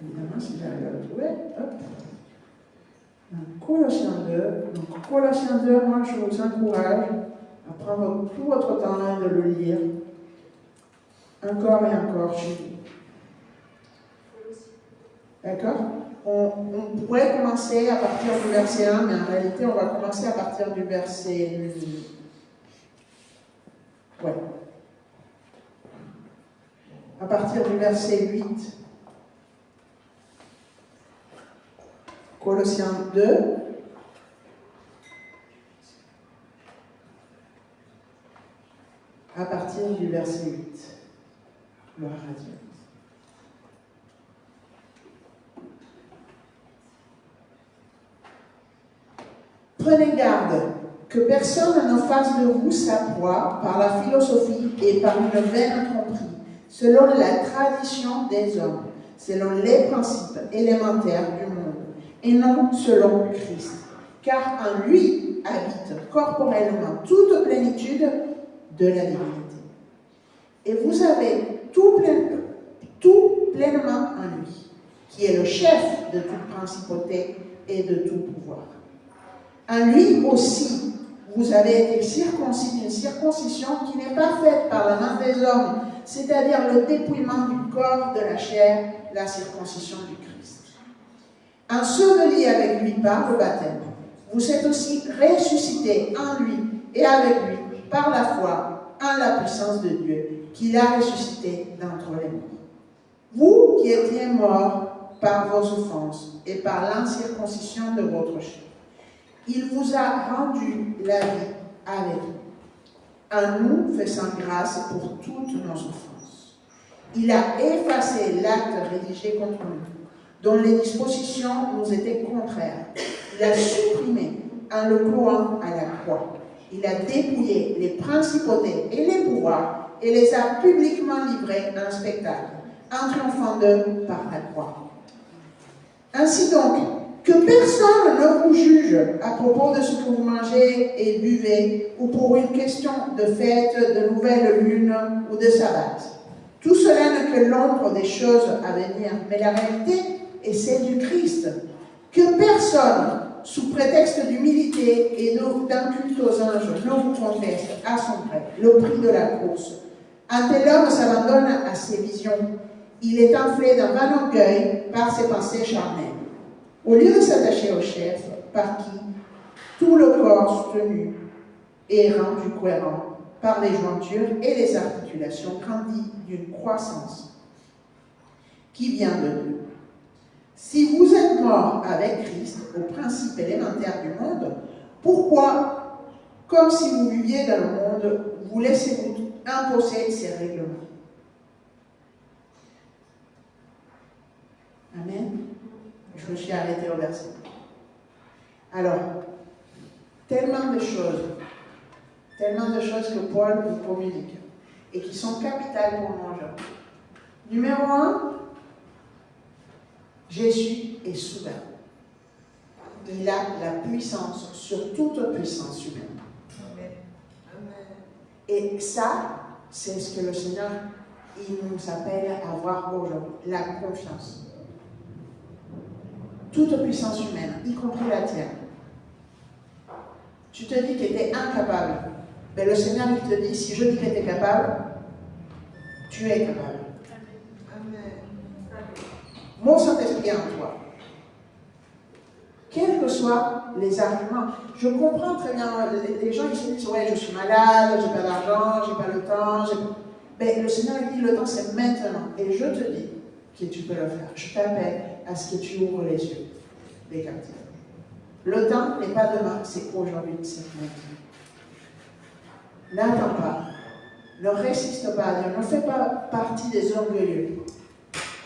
Évidemment, si j'arrive à le trouver, hop. Dans Colossiens 2. Donc, Colossiens 2, moi, je vous encourage à prendre tout votre temps de le lire. Encore et encore chez vous. D'accord? On pourrait commencer à partir du verset 1, mais en réalité, on va commencer à partir du verset... Ouais. À partir du verset 8. Colossiens 2. À partir du verset 8. Gloire à Dieu. Prenez garde que personne ne fasse de vous sa proie par la philosophie et par une vaine tromperie, selon la tradition des hommes, selon les principes élémentaires du monde, et non selon Christ. Car en lui habite corporellement toute plénitude de la divinité. Et vous avez tout pleinement en lui, qui est le chef de toute principauté et de tout pouvoir. En lui aussi, vous avez été circoncis d'une circoncision qui n'est pas faite par la main des hommes, c'est-à-dire le dépouillement du corps de la chair, la circoncision du Christ. Ensevelis avec lui par le baptême, vous êtes aussi ressuscités en lui et avec lui par la foi en la puissance de Dieu, qui l'a ressuscité d'entre les morts. Vous qui étiez morts par vos offenses et par l'incirconcision de votre chair, il vous a rendu la vie avec lui, en nous faisant grâce pour toutes nos offenses. Il a effacé l'acte rédigé contre nous, dont les dispositions nous étaient contraires. Il a supprimé en le clouant à la croix. Il a dépouillé les principautés et les pouvoirs et les a publiquement livrés en spectacle, en triomphant d'eux par la croix. Ainsi donc, que personne ne vous juge à propos de ce que vous mangez et buvez, ou pour une question de fête, de nouvelle lune ou de sabbat. Tout cela n'est que l'ombre des choses à venir, mais la réalité est celle du Christ. Que personne, sous prétexte d'humilité et d'un culte aux anges, ne vous conteste à son gré le prix de la course. Un tel homme s'abandonne à ses visions. Il est enflé d'un vain orgueil par ses pensées charnelles. Au lieu de s'attacher au chef, par qui tout le corps soutenu est rendu cohérent par les jointures et les articulations grandit d'une croissance qui vient de Dieu. Si vous êtes morts avec Christ au principe élémentaire du monde, pourquoi, comme si vous viviez dans le monde, vous laissez-vous imposer ces règlements? Amen. Je me suis arrêtée au verset. Alors, tellement de choses que Paul nous communique et qui sont capitales pour nous aujourd'hui. Numéro 1, Jésus est souverain. Il a la puissance sur toute puissance humaine. Et ça, c'est ce que le Seigneur il nous appelle à avoir aujourd'hui, la confiance. Toute puissance humaine, y compris la tienne. Tu te dis que tu es incapable. Mais le Seigneur, il te dit, si je dis que tu es capable, tu es capable. Mon Saint-Esprit en toi. Quels que soient les arguments, je comprends très bien, les gens ils se disent, ouais, je suis malade, j'ai pas d'argent, j'ai pas le temps, mais le Seigneur dit, le temps c'est maintenant. Et je te dis que tu peux le faire. Je t'appelle à ce que tu ouvres les yeux des captifs. Le temps n'est pas demain, c'est aujourd'hui, c'est maintenant. N'attends pas. Ne résiste pas à Dieu. Ne fais pas partie des orgueilleux.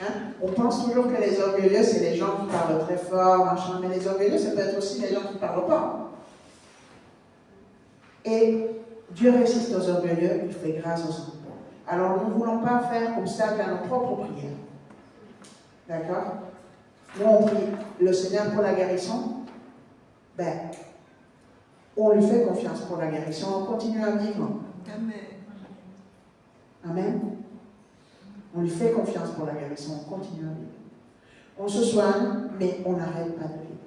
Hein? On pense toujours que les orgueilleux, c'est les gens qui parlent très fort, machin, mais les orgueilleux, ça peut être aussi les gens qui ne parlent pas. Et Dieu résiste aux orgueilleux, il fait grâce aux humbles. Alors nous ne voulons pas faire obstacle à nos propres prières. D'accord? Nous, on prie le Seigneur pour la guérison. Ben, on lui fait confiance pour la guérison. On continue à vivre. Amen. Amen. On lui fait confiance pour la guérison. On continue à vivre. On se soigne, mais on n'arrête pas de vivre.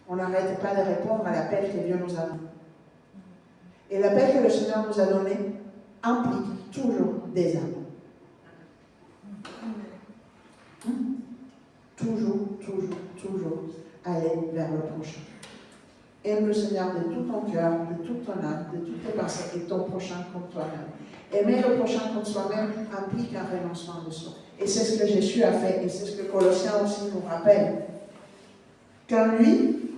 On n'arrête pas de répondre à l'appel que Dieu nous a donné. Et l'appel que le Seigneur nous a donné implique toujours des âmes. Toujours aller vers le prochain. Aime le Seigneur de tout ton cœur, de toute ton âme, de toutes tes pensées et ton prochain comme toi-même. Aimer le prochain comme soi-même implique un renoncement de soi. Et c'est ce que Jésus a fait, et c'est ce que Colossiens aussi nous rappelle. Qu'en lui,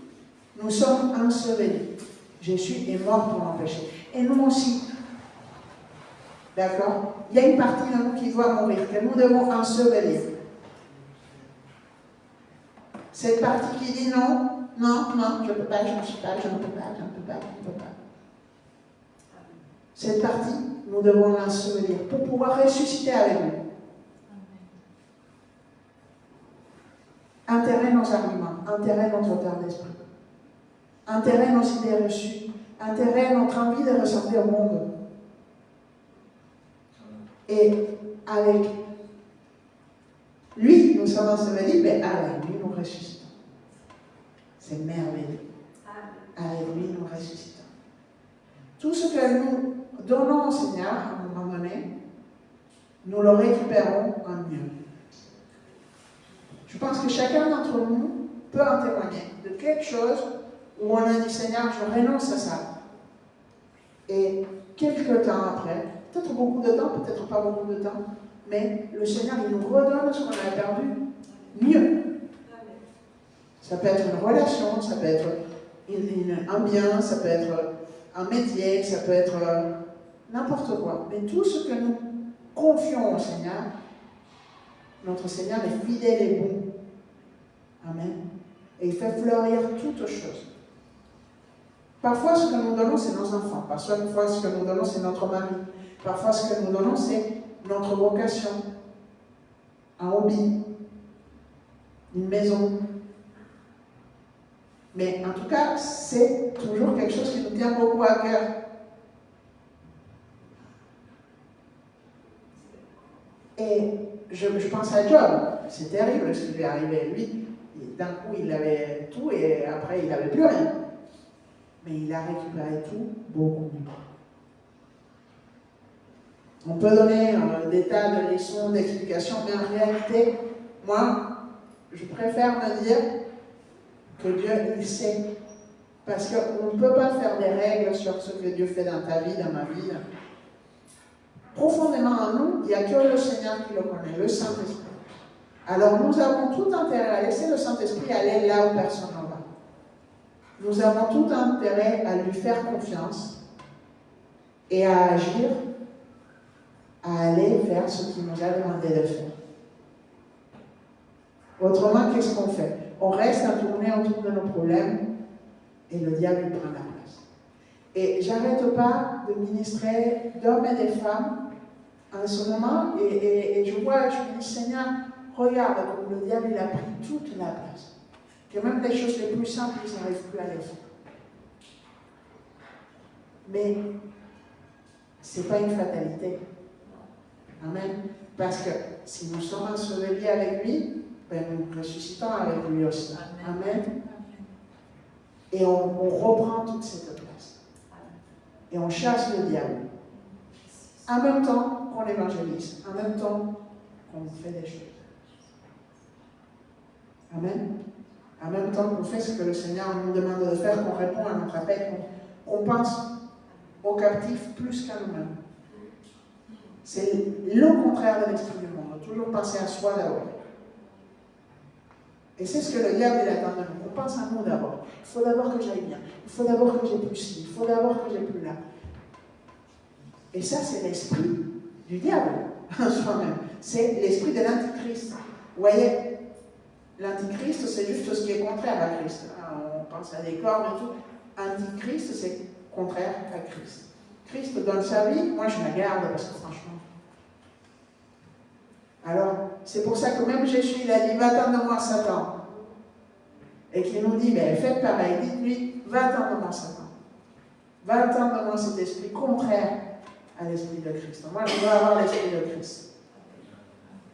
nous sommes ensevelis. Jésus est mort pour l'empêcher. Et nous aussi. D'accord? Il y a une partie de nous qui doit mourir, que nous devons ensevelir. Cette partie qui dit non, je ne peux pas, je ne peux pas. Cette partie, nous devons l'ensevelir pour pouvoir ressusciter avec lui. Enterrer nos arguments, enterrer notre retard d'esprit, enterrer nos idées reçues, enterrer notre envie de ressembler au monde. Et avec lui, nous sommes ensevelis, mais avec lui, nous ressuscitons. C'est merveilleux. Avec lui, nous ressuscitons. Tout ce que nous donnons au Seigneur, à un moment donné, nous le récupérons en mieux. Je pense que chacun d'entre nous peut en témoigner de quelque chose où on a dit, Seigneur, je renonce à ça. Et quelques temps après, peut-être beaucoup de temps, peut-être pas beaucoup de temps, mais le Seigneur, il nous redonne ce qu'on a perdu mieux. Ça peut être une relation, ça peut être un bien, ça peut être un métier, ça peut être n'importe quoi. Mais tout ce que nous confions au Seigneur, notre Seigneur est fidèle et bon. Amen. Et il fait fleurir toutes choses. Parfois, ce que nous donnons, c'est nos enfants. Parfois, ce que nous donnons, c'est notre mari. Parfois, ce que nous donnons, c'est notre vocation, un hobby, une maison. Mais en tout cas, c'est toujours quelque chose qui nous tient beaucoup à cœur. Et je pense à Job. C'est terrible ce qui lui est arrivé. Lui, d'un coup, il avait tout et après, il n'avait plus rien. Mais il a récupéré tout beaucoup mieux. On peut donner des tas de leçons, d'explications, mais en réalité, moi, je préfère me dire que Dieu, il sait. Parce qu'on ne peut pas faire des règles sur ce que Dieu fait dans ta vie, dans ma vie. Profondément en nous, il n'y a que le Seigneur qui le connaît, le Saint-Esprit. Alors nous avons tout intérêt à laisser le Saint-Esprit aller là où personne n'en va. Nous avons tout intérêt à lui faire confiance et à agir, à aller faire ce qu'il nous a demandé de faire. Autrement, qu'est-ce qu'on fait? On reste à tourner autour de nos problèmes et le diable il prend la place. Et j'arrête pas de ministrer d'hommes et de femmes en ce moment et je me dis, Seigneur, regarde comme le diable il a pris toute la place. Que même les choses les plus simples, ils n'arrivent plus à les faire. Mais ce n'est pas une fatalité. Amen. Parce que si nous sommes ensevelis avec lui, ben nous ressuscitons avec lui aussi. Amen. Et on reprend toute cette place. Et on chasse le diable. En même temps qu'on évangélise. En même temps qu'on fait des choses. Amen. En même temps qu'on fait ce que le Seigneur nous demande de faire, qu'on répond à notre appel, qu'on pense aux captifs plus qu'à nous-mêmes. C'est le contraire de l'esprit du monde. Toujours penser à soi d'abord. Et c'est ce que le diable il attend de nous. On pense à nous d'abord. Il faut d'abord que j'aille bien. Il faut d'abord que j'ai plus ci. Il faut d'abord que j'ai plus là. Et ça, c'est l'esprit du diable en soi-même. C'est l'esprit de l'antichrist. Vous voyez, l'antichrist, c'est juste ce qui est contraire à Christ. On pense à des cornes et tout. Antichrist, c'est contraire à Christ. Christ donne sa vie, moi je la garde parce que franchement. Alors, c'est pour ça que même Jésus, il a dit, va-t'en de moi, Satan. Et qu'il nous dit, mais faites pareil, dites-lui, va-t'en de moi, Satan. Va-t'en de moi cet esprit contraire à l'esprit de Christ. Moi, je veux avoir l'esprit de Christ.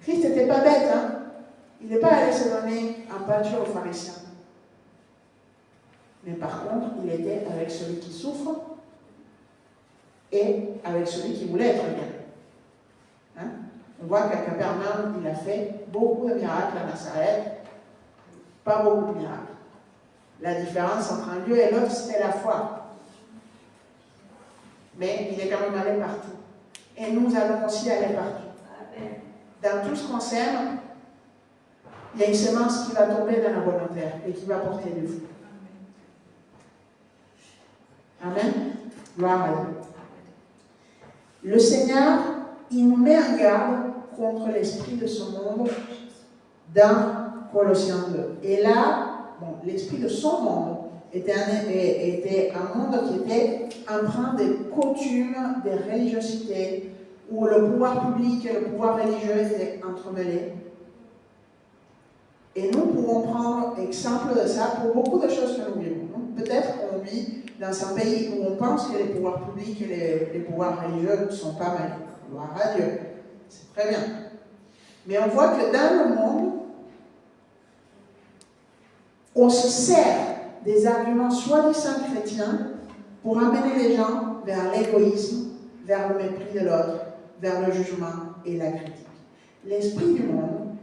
Christ n'était pas bête, hein. Il n'est pas allé se donner en pâture aux pharisiens. Mais par contre, il était avec celui qui souffre et avec celui qui voulait être bien. Hein? On voit qu'à Capernaum, il a fait beaucoup de miracles à Nazareth, pas beaucoup de miracles. La différence entre un lieu et l'autre, c'était la foi. Mais il est quand même allé partout. Et nous allons aussi aller partout. Dans tout ce qu'on sème, il y a une semence qui va tomber dans la bonne terre et qui va porter du fruit. Amen. Gloire à Dieu. Le Seigneur, il nous met en garde contre l'esprit de ce monde dans Colossiens 2. Et là, bon, l'esprit de son monde était un monde qui était empreint des coutumes, des religiosités, où le pouvoir public et le pouvoir religieux étaient entremêlés. Et nous pouvons prendre exemple de ça pour beaucoup de choses que nous vivons. Peut-être qu'on vit dans un pays où on pense que les pouvoirs publics et les pouvoirs religieux ne sont pas mal. Gloire à Dieu. C'est très bien. Mais on voit que dans le monde, on se sert des arguments soi-disant chrétiens pour amener les gens vers l'égoïsme, vers le mépris de l'autre, vers le jugement et la critique. L'esprit du monde,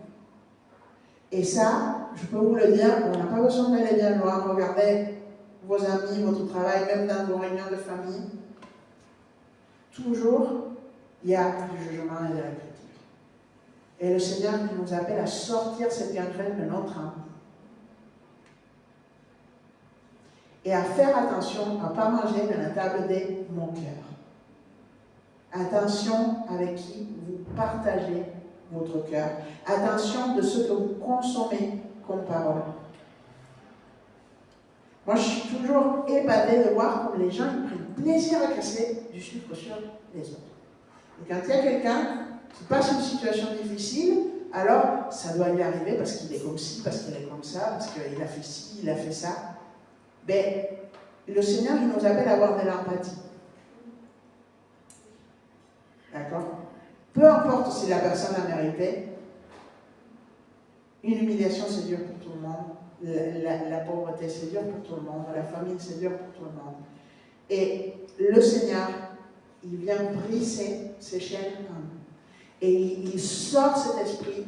et ça, je peux vous le dire, on n'a pas besoin d'aller bien loin, regardez vos amis, votre travail, même dans vos réunions de famille. Toujours, il y a du jugement et de la critique. Et le Seigneur qui nous appelle à sortir cette gangrène de notre âme. Et à faire attention à ne pas manger de la table des moqueurs. Attention avec qui vous partagez votre cœur. Attention de ce que vous consommez comme parole. Moi, je suis toujours épatée de voir comme les gens ils prennent plaisir à casser du sucre sur les autres. Et quand il y a quelqu'un qui passe une situation difficile, alors ça doit lui arriver parce qu'il est comme ci, parce qu'il est comme ça, parce qu'il a fait ci, il a fait ça. Ben, le Seigneur, il nous appelle à avoir de l'empathie. D'accord? Peu importe si la personne a mérité, une humiliation c'est dur pour tout le monde, la pauvreté c'est dur pour tout le monde, la famine c'est dur pour tout le monde. Et le Seigneur, il vient briser ces chaînes et il sort cet esprit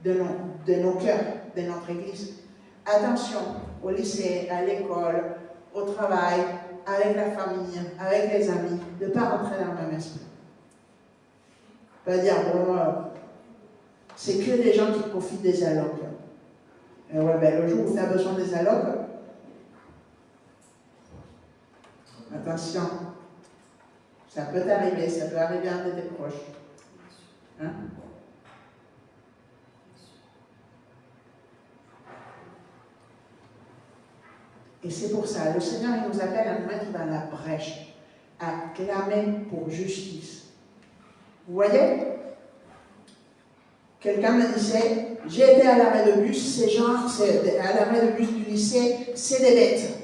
de nos cœurs, de notre Église. Attention, au lycée, à l'école, au travail, avec la famille, avec les amis, de ne pas rentrer dans le même esprit. On va dire, bon, c'est que des gens qui profitent des allocs. Ouais, ben, le jour où tu as besoin des allocs, attention, ça peut t'arriver, ça peut arriver à un de tes proches. Hein? Et c'est pour ça, le Seigneur il nous appelle à nous mettre dans la brèche, à clamer pour justice. Vous voyez? Quelqu'un me disait, j'ai été à l'arrêt de bus, ces gens, à l'arrêt de bus du lycée, c'est des bêtes.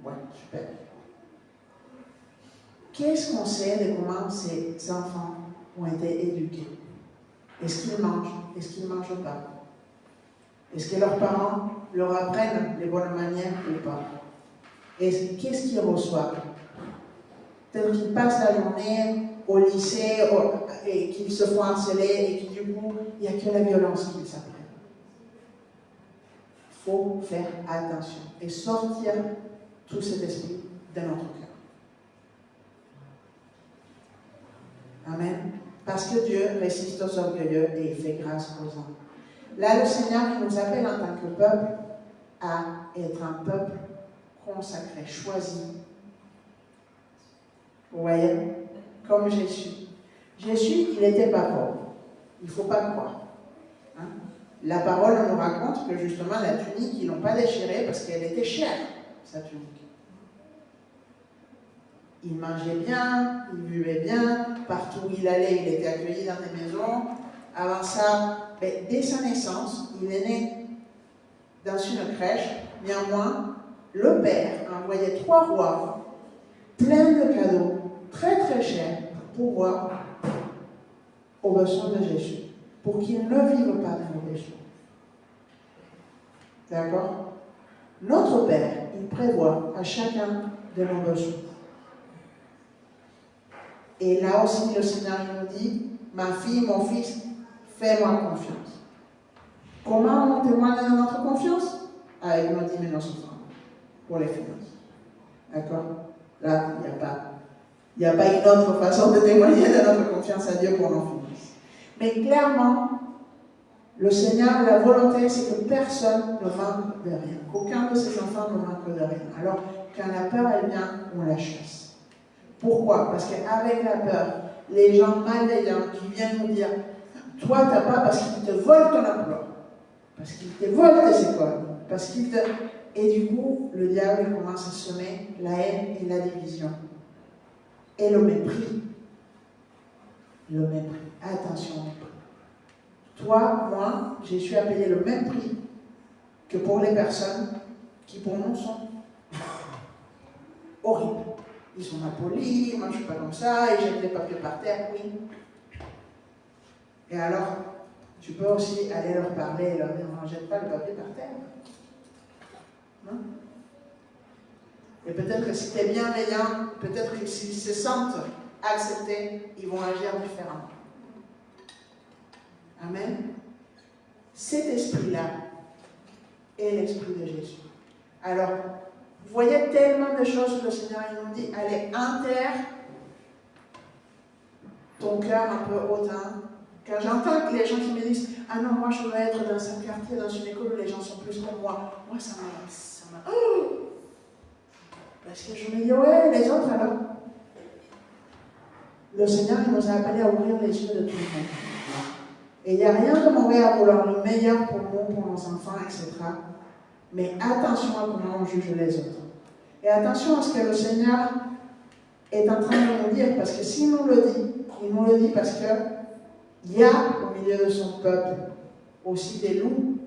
Ouais, super. Qu'est-ce qu'on sait de comment ces enfants ont été éduqués? Est-ce qu'ils mangent? Est-ce qu'ils ne mangent pas? Est-ce que leurs parents leur apprennent les bonnes manières ou pas? Et qu'est-ce qu'ils reçoivent? Peut-être qu'ils passent la journée au lycée et qu'ils se font harceler et que du coup, il n'y a que la violence qu'ils apprennent. Il faut faire attention et sortir tout cet esprit de notre cœur. Amen. Parce que Dieu résiste aux orgueilleux et il fait grâce aux humbles. Là, le Seigneur il nous appelle en tant que peuple à être un peuple consacré, choisi, Vous voyez? Comme Jésus. Jésus, il n'était pas pauvre. Il ne faut pas croire. Hein? La parole nous raconte que justement la tunique, ils ne l'ont pas déchirée parce qu'elle était chère, sa tunique. Il mangeait bien, il buvait bien, partout où il allait, il était accueilli dans des maisons. Avant ça, dès sa naissance, il est né dans une crèche. Néanmoins, le père envoyait 3 rois, pleins de cadeaux, très très chers, pour pouvoir aux besoins de Jésus, pour qu'il ne vive pas dans le péché. D'accord? Notre Père, il prévoit à chacun de nos besoins. Et là aussi, le Seigneur nous dit, ma fille, mon fils, fais-moi confiance. Comment on témoigne de notre confiance? Avec nos dîmes et nos offrandes pour les finances. D'accord? Là, il n'y a pas une autre façon de témoigner de notre confiance à Dieu pour nos finances. Mais clairement, le Seigneur, la volonté, c'est que personne ne manque de rien. Qu'aucun de ses enfants ne manque de rien. Alors, quand la peur, elle vient, on la chasse. Pourquoi? Parce qu'avec la peur, les gens malveillants qui viennent nous dire « Toi, tu n'as pas parce qu'ils te volent ton emploi, parce qu'ils te volent tes écoles, parce qu'ils te... » Et du coup, le diable commence à semer la haine et la division. Et le mépris. Le mépris. Attention au mépris. Toi, moi, Jésus a payé le même prix que pour les personnes qui, pour nous, sont horribles. Ils sont impolis, moi je ne suis pas comme ça, ils jettent les papiers par terre, oui. Et alors, tu peux aussi aller leur parler et leur dire, non, jette pas le papier par terre. Non? Et peut-être que si tu es bienveillant, peut-être que s'ils se sentent acceptés, ils vont agir différemment. Amen. Cet esprit-là est l'esprit de Jésus. Alors, vous voyez tellement de choses que le Seigneur nous dit, allez, enterre ton cœur un peu hautain. Quand j'entends les gens qui me disent, ah non, moi je veux être dans un quartier, dans une école où les gens sont plus comme moi, ça m'a... Oh, parce que je me dis, ouais, les autres alors. Le Seigneur il nous a appelés à ouvrir les yeux de tout le monde. Et il n'y a rien de mauvais à vouloir le meilleur pour nous, pour nos enfants, etc. Mais attention à comment on juge les autres. Et attention à ce que le Seigneur est en train de nous dire, parce que s'il nous le dit, il nous le dit parce qu'il y a au milieu de son peuple aussi des loups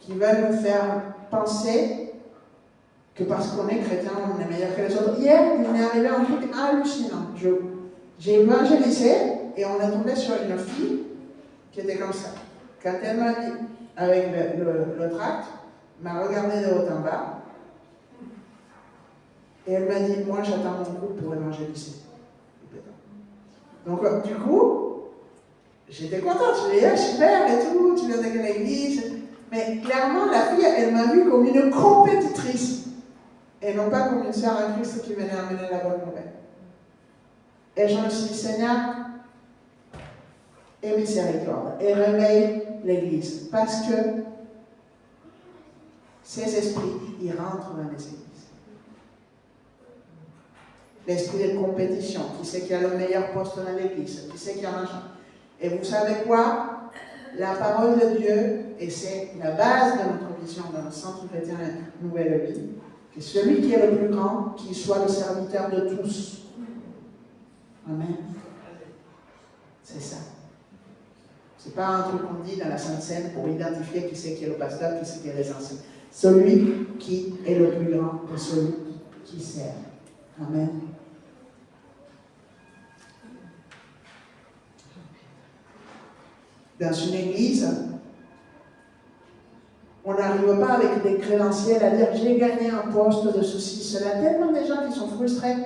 qui veulent nous faire penser que parce qu'on est chrétien, on est meilleur que les autres. Hier, il m'est arrivé un truc hallucinant. J'ai évangélisé et on est tombé sur une fille qui était comme ça. Quand elle m'a dit, avec le tract, m'a regardé de haut en bas et elle m'a dit, moi j'attends mon groupe pour évangéliser. Donc du coup, j'étais contente, je lui ai dit, super et tout, tu viens de quelle église? Mais clairement, la fille, elle m'a vue comme une compétitrice et non pas comme une sœur en Christ qui venait amener la bonne nouvelle. Et je me suis dit, Seigneur, aie miséricorde et réveille l'église parce que ces esprits, ils rentrent dans les églises. L'esprit de compétition, qui sait qu'il y a le meilleur poste dans l'église, qui sait qu'il y a machin. Et vous savez quoi? La parole de Dieu, et c'est la base de notre vision dans le centre chrétien Nouvelle Vie, que celui qui est le plus grand, qu'il soit le serviteur de tous. Amen. C'est ça. C'est pas un truc qu'on dit dans la Sainte Seine pour identifier qui c'est qui est le pasteur, qui c'est qui est les anciens. Celui qui est le plus grand est celui qui sert. Amen. Dans une église, on n'arrive pas avec des crédentiels à dire j'ai gagné un poste de ceci, cela. Tellement de gens qui sont frustrés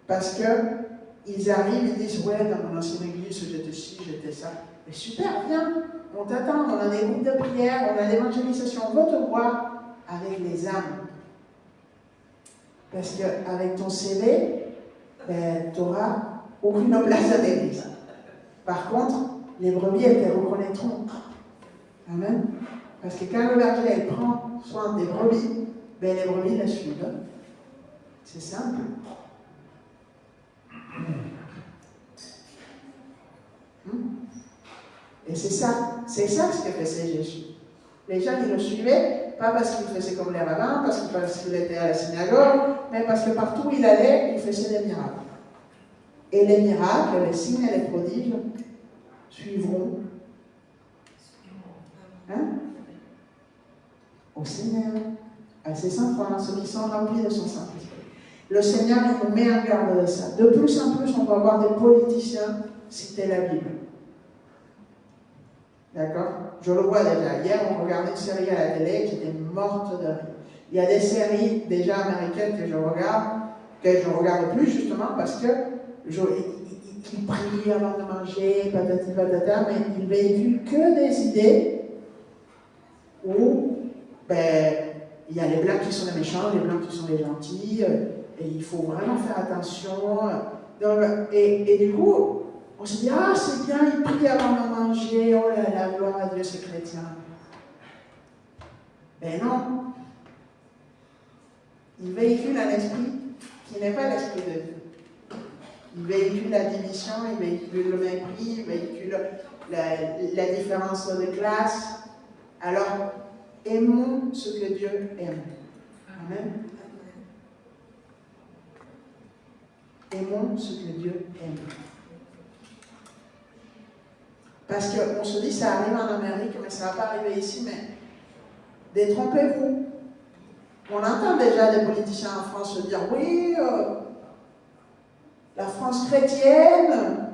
parce qu'ils arrivent et disent ouais, dans mon ancienne église, j'étais ci, j'étais ça. Mais super, viens, on t'attend, on a des groupes de prière, on a l'évangélisation, on veut te voir avec les âmes. Parce qu'avec ton CV, tu n'auras aucune place à l'église. Par contre, les brebis, elles te reconnaîtront. Amen. Parce que quand le berger elle prend soin des brebis, les brebis la suivent. C'est simple. Et c'est ça ce que faisait Jésus. Les gens, ils le suivaient, pas parce qu'il faisait comme les rabbins, parce qu'il était à la synagogue, mais parce que partout où il allait, il faisait des miracles. Et les miracles, les signes et les prodiges suivront au Seigneur, à ses enfants, ceux qui sont remplis de son Saint-Esprit. Le Seigneur nous met en garde de ça. De plus en plus, on va voir des politiciens citer la Bible. D'accord? Je le vois déjà. Hier, on regardait une série à la télé qui était morte de rire. Il y a des séries déjà américaines que je regarde plus justement parce que ils prient avant de manger, patati patata, mais ils véhiculent que des idées où il y a les blancs qui sont les méchants, les blancs qui sont les gentils, et il faut vraiment faire attention. Et du coup, on se dit, ah c'est bien, ils prient avant de manger, oh là là, gloire à Dieu, c'est chrétien. Mais non. Ils véhiculent un esprit qui n'est pas l'esprit de Dieu. Ils véhiculent la division, ils véhiculent le mépris, ils véhiculent la différence de classe. Alors, aimons ce que Dieu aime. Amen. Aimons ce que Dieu aime. Parce qu'on se dit, ça arrive en Amérique, mais ça ne va pas arriver ici, mais détrompez-vous. On entend déjà des politiciens en France se dire, oui, la France chrétienne.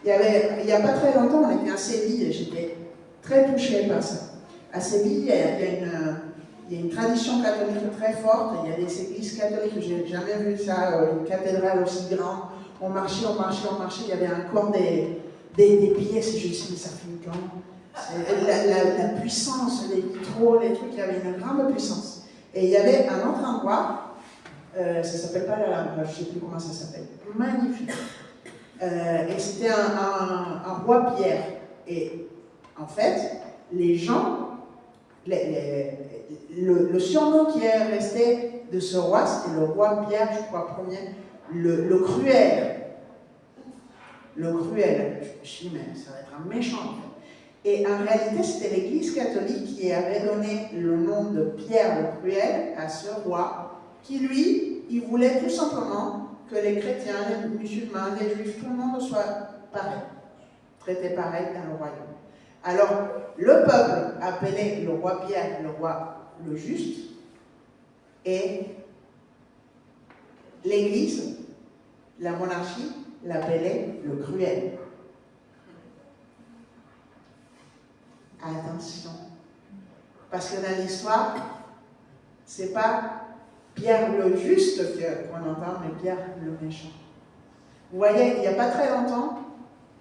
Il n'y a pas très longtemps, on était à Séville et j'étais très touchée par ça. À Séville, il y a une tradition catholique très forte. Il y a des églises catholiques, je n'ai jamais vu ça, une cathédrale aussi grande. On marchait. Il y avait encore des pièces. Je me suis dit, mais ça fait quand la puissance, les vitraux, les trucs, il y avait une grande puissance. Et il y avait un autre endroit, ça ne s'appelle pas la Lampe, je ne sais plus comment ça s'appelle. Magnifique. Et c'était un roi Pierre. Et en fait, les gens, le surnom qui est resté de ce roi, c'était le roi Pierre, je crois, premier, le cruel. Le cruel. Je me suis dit, mais ça va être un méchant. Et en réalité, c'était l'Église catholique qui avait donné le nom de Pierre le cruel à ce roi, qui lui, il voulait tout simplement que les chrétiens, les musulmans, les juifs, tout le monde soit pareil, traité pareil dans le royaume. Alors, le peuple appelait le roi Pierre le roi le juste, et l'Église, la monarchie, l'appelait le cruel. Attention, parce que dans l'histoire, c'est pas Pierre le juste qu'on entend, mais Pierre le méchant. Vous voyez, il n'y a pas très longtemps,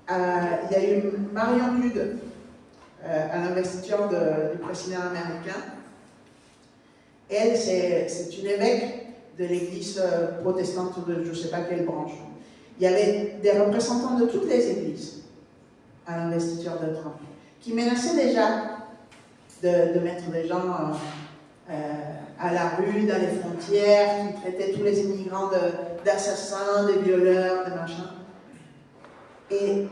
il y a eu Marion Lude à l'investiture du président américain. Elle, c'est une évêque de l'église protestante de je ne sais pas quelle branche. Il y avait des représentants de toutes les églises à l'investiture de Trump, qui menaçaient déjà de mettre des gens à la rue, dans les frontières, qui traitaient tous les immigrants d'assassins, de violeurs, de machins. Et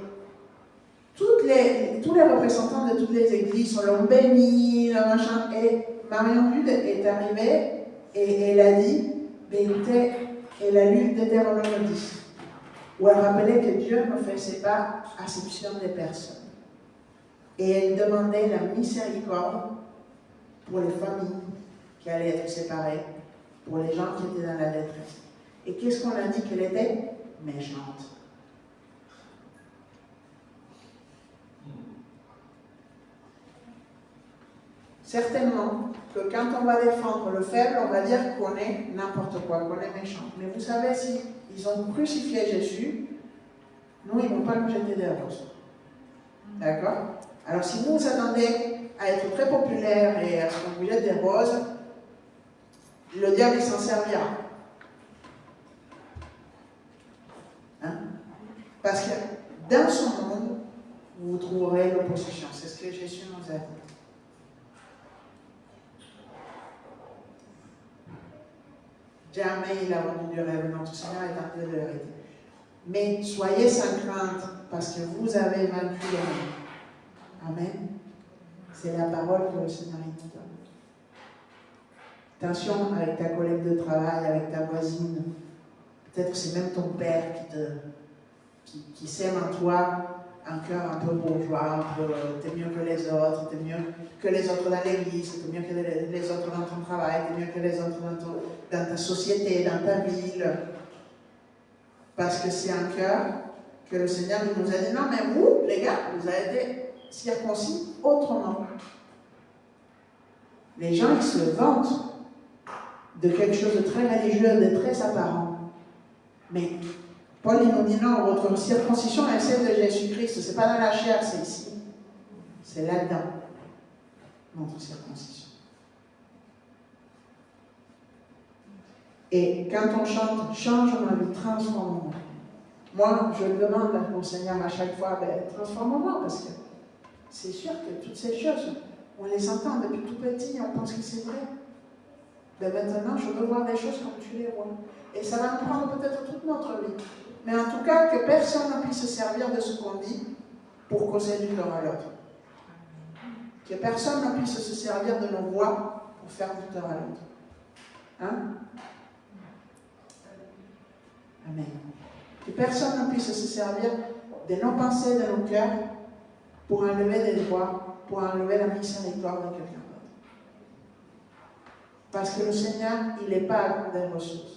tous les représentants de toutes les églises l'ont béni, machin, et Marion Lude est arrivée et elle a dit, écoutez, et la lutte de Deutéronome 10, où elle rappelait que Dieu ne faisait pas acception des personnes. Et elle demandait la miséricorde pour les familles qui allaient être séparées, pour les gens qui étaient dans la détresse. Et qu'est-ce qu'on a dit qu'elle était? Méchante. Certainement que quand on va défendre le faible, on va dire qu'on est n'importe quoi, qu'on est méchant. Mais vous savez, si ils ont crucifié Jésus, nous, ils ne vont pas nous jeter des roses. D'accord? Alors, si vous vous attendez à être très populaire et à ce qu'on vous jette des roses, le diable, il s'en servira. Hein? Parce que dans ce monde, vous trouverez l'opposition. C'est ce que Jésus nous a dit. Jamais il a vendu du rêve. Notre Seigneur est en train de le vérité. Mais soyez sans crainte, parce que vous avez vaincu le monde. Amen. C'est la parole que le Seigneur nous donne. Attention avec ta collègue de travail, avec ta voisine. Peut-être que c'est même ton père qui sème en toi un cœur un peu bourgeois, t'es mieux que les autres, t'es mieux que les autres dans l'église, t'es mieux que les autres dans ton travail, t'es mieux que les autres dans ta société, dans ta ville. Parce que c'est un cœur que le Seigneur nous a dit, non mais vous, les gars, vous avez été circoncis autrement. Les gens, ils se vantent de quelque chose de très religieux, de très apparent. Mais Paul il nous dit non, votre circoncision est celle de Jésus-Christ. Ce n'est pas dans la chair, c'est ici. C'est là-dedans, notre circoncision. Et quand on chante, change ma vie, transforme-moi. Moi, je demande au Seigneur à chaque fois, transforme-moi, parce que c'est sûr que toutes ces choses, on les entend depuis tout petit, on pense que c'est vrai. Mais maintenant, je veux voir des choses comme tu les vois. Et ça va nous prendre peut-être toute notre vie. Mais en tout cas, que personne ne puisse se servir de ce qu'on dit pour causer du tort à l'autre. Que personne ne puisse se servir de nos voix pour faire du tort à l'autre. Hein? Amen. Que personne ne puisse se servir de nos pensées, de nos cœurs, pour enlever des droits, pour enlever la miséricorde de quelqu'un d'autre. Parce que le Seigneur, il n'est pas à court des ressources.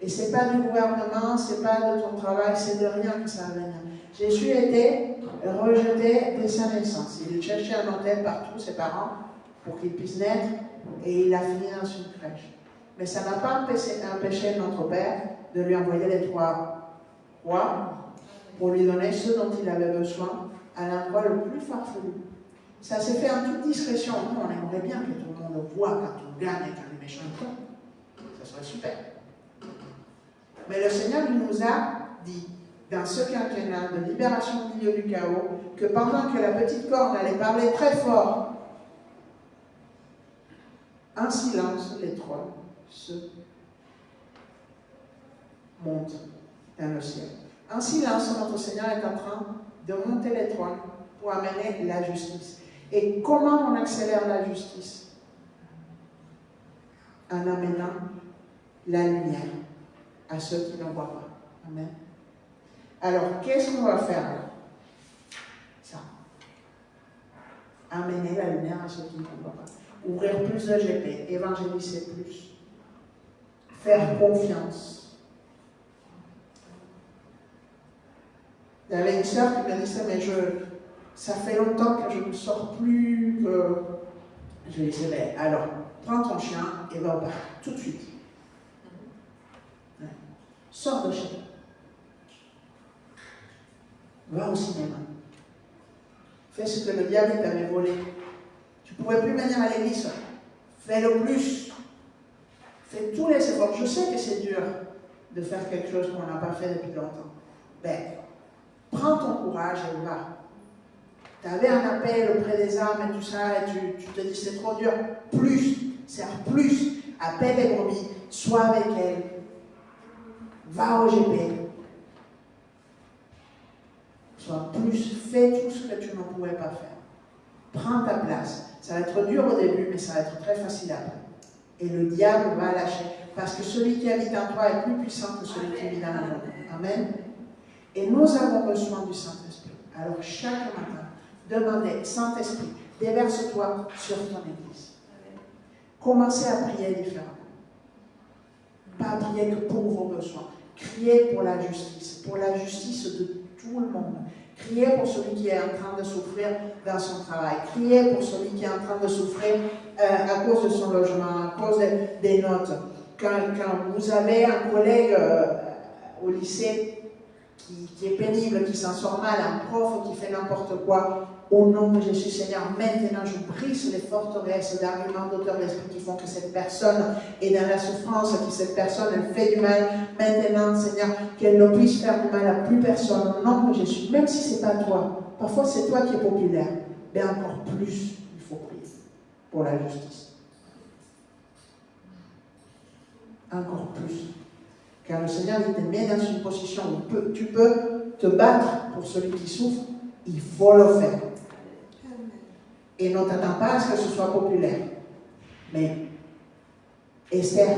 Et ce n'est pas du gouvernement, ce n'est pas de ton travail, c'est de rien que ça va venir. Jésus était rejeté dès sa naissance. Il cherchait un hôtel par tous ses parents pour qu'il puisse naître et il a fini dans une crèche. Mais ça n'a pas empêché notre Père de lui envoyer les 3 rois pour lui donner ce dont il avait besoin à l'endroit le plus farfelu. Ça s'est fait en toute discrétion. Nous, on aimerait bien que tout le monde voit quand on gagne et quand les méchants tombent. Ça serait super. Mais le Seigneur nous a dit, dans ce quinquennat de libération du milieu du chaos, que pendant que la petite corne allait parler très fort, en silence, les trolls se montent dans le ciel. En silence, notre Seigneur est en train de monter les trônes pour amener la justice. Et comment on accélère la justice? En amenant la lumière à ceux qui ne voient pas. Amen. Alors, qu'est-ce qu'on va faire là? Ça. Amener la lumière à ceux qui ne voient pas. Ouvrir plus de GP, évangéliser plus. Faire confiance. Il y avait une sœur qui me disait, mais ça fait longtemps que je ne sors plus, que... Je lui disais, mais alors, prends ton chien et va au parc, tout de suite. Ouais. Sors de chez toi. Va au cinéma. Fais ce que le diable t'avait volé. Tu ne pouvais plus venir à l'église. Fais-le plus. Fais tous les efforts. Je sais que c'est dur de faire quelque chose qu'on n'a pas fait depuis longtemps. Ben, prends ton courage et va. Tu avais un appel auprès des âmes et tout ça, et tu te dis c'est trop dur. Plus, sers plus. Appelle les brebis, sois avec elles. Va au GP. Sois plus, fais tout ce que tu ne pouvais pas faire. Prends ta place. Ça va être dur au début, mais ça va être très facile après. Et le diable va lâcher. Parce que celui qui habite en toi est plus puissant que celui qui vit dans le monde. Amen. Et nous avons besoin du Saint-Esprit. Alors chaque matin, demandez, Saint-Esprit, déverse-toi sur ton Église. Commencez à prier différemment. Pas prier que pour vos besoins. Criez pour la justice de tout le monde. Criez pour celui qui est en train de souffrir dans son travail. Criez pour celui qui est en train de souffrir à cause de son logement, à cause des notes. Quand vous avez un collègue au lycée qui est pénible, qui s'en sort mal, un prof qui fait n'importe quoi, au nom de Jésus, Seigneur, maintenant je brise les forteresses d'arguments d'auteurs d'esprit qui font que cette personne est dans la souffrance, que cette personne elle fait du mal. Maintenant, Seigneur, qu'elle ne puisse faire du mal à plus personne, au nom de Jésus, même si ce n'est pas toi. Parfois c'est toi qui es populaire, mais encore plus, il faut prier pour la justice. Encore plus. Car le Seigneur, il te met dans une position où tu peux te battre pour celui qui souffre. Il faut le faire. Et ne t'attends pas à ce que ce soit populaire. Mais Esther,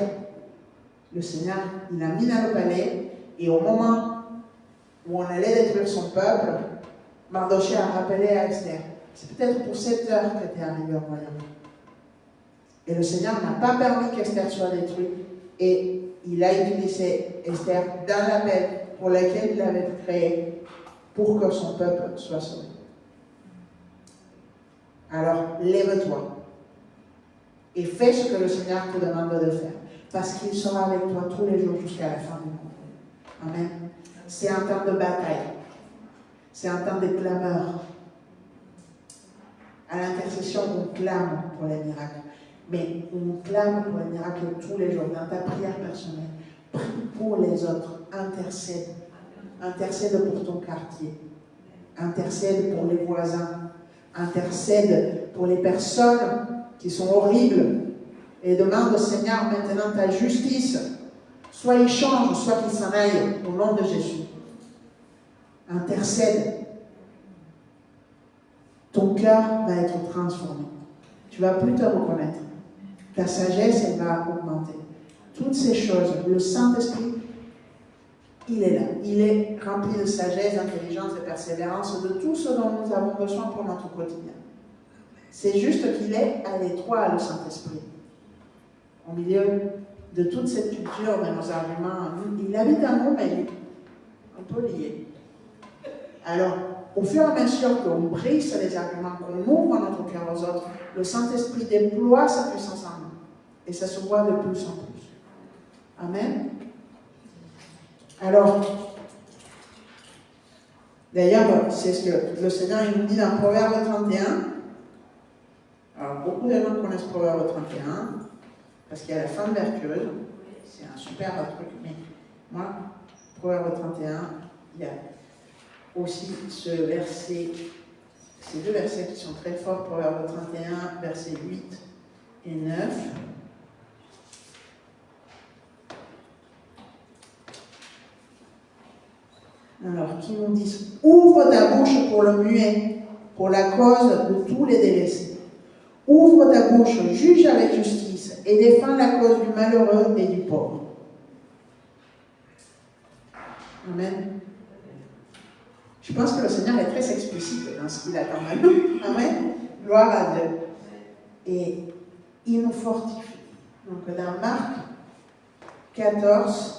le Seigneur, il l'a mis dans le palais. Et au moment où on allait détruire son peuple, Mardochée a rappelé à Esther. C'est peut-être pour 7 heures que tu es arrivé au royaume. Et le Seigneur n'a pas permis qu'Esther soit détruite. Et il a utilisé Esther dans l'appel pour lequel il avait créé pour que son peuple soit sauvé. Alors, lève-toi et fais ce que le Seigneur te demande de faire. Parce qu'il sera avec toi tous les jours jusqu'à la fin du monde. Amen. C'est un temps de bataille. C'est un temps de clameur. À l'intercession, on clame pour les miracles. Mais on clame pour les miracles tous les jours. Dans ta prière personnelle, prie pour les autres. Intercède. Intercède pour ton quartier. Intercède pour les voisins. Intercède pour les personnes qui sont horribles. Et demande au Seigneur maintenant ta justice. Soit il change, soit qu'il s'en aille. Au nom de Jésus. Intercède. Ton cœur va être transformé. Tu ne vas plus te reconnaître. Ta sagesse, elle va augmenter. Toutes ces choses, le Saint-Esprit, il est là. Il est rempli de sagesse, d'intelligence, de persévérance, de tout ce dont nous avons besoin pour notre quotidien. C'est juste qu'il est à l'étroit, le Saint-Esprit. Au milieu de toute cette culture, de nos arguments, il habite en nous, mais il est un peu lié. Alors, au fur et à mesure qu'on brise les arguments, qu'on ouvre notre cœur aux autres, le Saint-Esprit déploie sa puissance en nous. Et ça se voit de plus en plus. Amen. Alors, d'ailleurs, c'est ce que le Seigneur il nous dit dans Proverbe 31. Alors, beaucoup de gens connaissent Proverbe 31, parce qu'il y a la femme vertueuse. C'est un super truc, mais moi, Proverbe 31, il y a aussi ce verset, ces deux versets qui sont très forts, Proverbe 31, versets 8 et 9. Alors, qui nous disent, ouvre ta bouche pour le muet, pour la cause de tous les délaissés. Ouvre ta bouche, juge avec justice et défends la cause du malheureux et du pauvre. Amen. Je pense que le Seigneur est très explicite dans ce qu'il attend de nous. Amen. Gloire à Dieu. Et il nous fortifie. Donc dans Marc 14,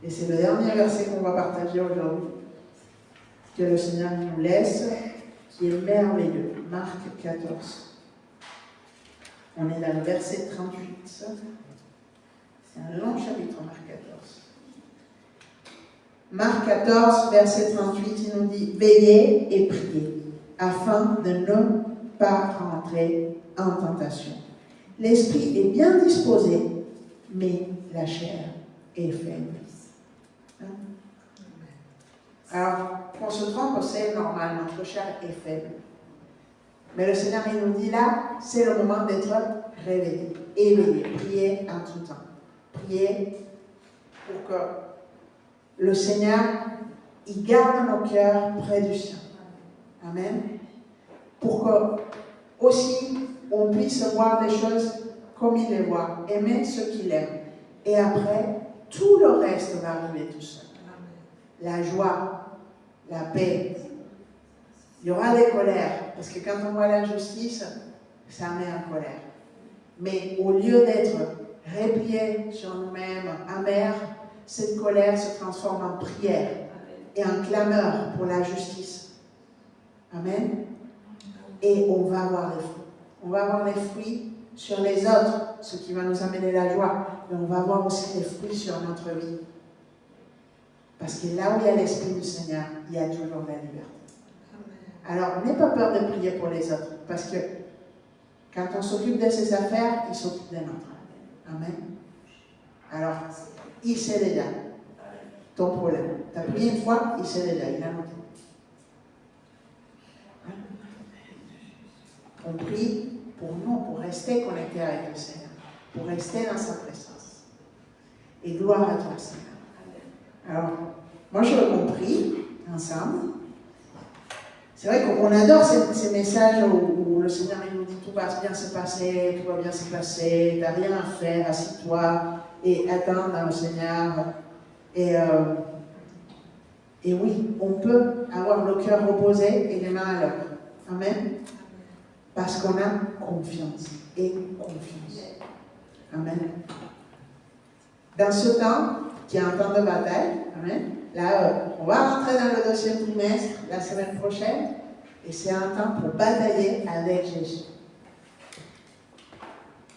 et c'est le dernier verset qu'on va partager aujourd'hui, que le Seigneur nous laisse, qui est merveilleux. Marc 14. On est dans le verset 38. C'est un long chapitre, Marc 14. Marc 14, verset 38, il nous dit « Veillez et priez, afin de ne pas rentrer en tentation. L'esprit est bien disposé, mais la chair est faible. » Alors, qu'on se trompe, c'est normal, notre chair est faible. Mais le Seigneur, il nous dit là, c'est le moment d'être réveillé, éveillé, prier en tout temps. Prier pour que le Seigneur, il garde nos cœurs près du sien. Amen. Pour que aussi on puisse voir les choses comme il les voit, aimer ce qu'il aime. Et après, tout le reste va arriver tout seul. La joie, la paix. Il y aura des colères, parce que quand on voit l'injustice, ça met en colère. Mais au lieu d'être repliés sur nous-mêmes, amers, cette colère se transforme en prière et en clameur pour la justice. Amen. Et on va avoir les fruits. On va avoir les fruits sur les autres, ce qui va nous amener la joie. Mais on va avoir aussi les fruits sur notre vie. Parce que là où il y a l'Esprit du Seigneur, il y a toujours la liberté. Alors, n'aie pas peur de prier pour les autres. Parce que quand on s'occupe de ses affaires, il s'occupe des nôtres. Amen. Alors, il sait déjà ton problème. Tu as prié une fois, il sait déjà, il a noté. On prie pour nous, pour rester connectés avec le Seigneur, pour rester dans sa présence. Et gloire à toi, Seigneur. Alors, moi j'aurais compris, ensemble. C'est vrai qu'on adore ces messages où le Seigneur il nous dit tout va bien se passer, tout va bien se passer, tu n'as rien à faire, assis-toi et attends dans le Seigneur. Et oui, on peut avoir le cœur reposé et les mains à l'œuvre. Amen. Parce qu'on a confiance et confiance. Amen. Dans ce temps, qui est un temps de bataille, amen, là, on va rentrer dans le deuxième trimestre la semaine prochaine, et c'est un temps pour batailler avec Jésus.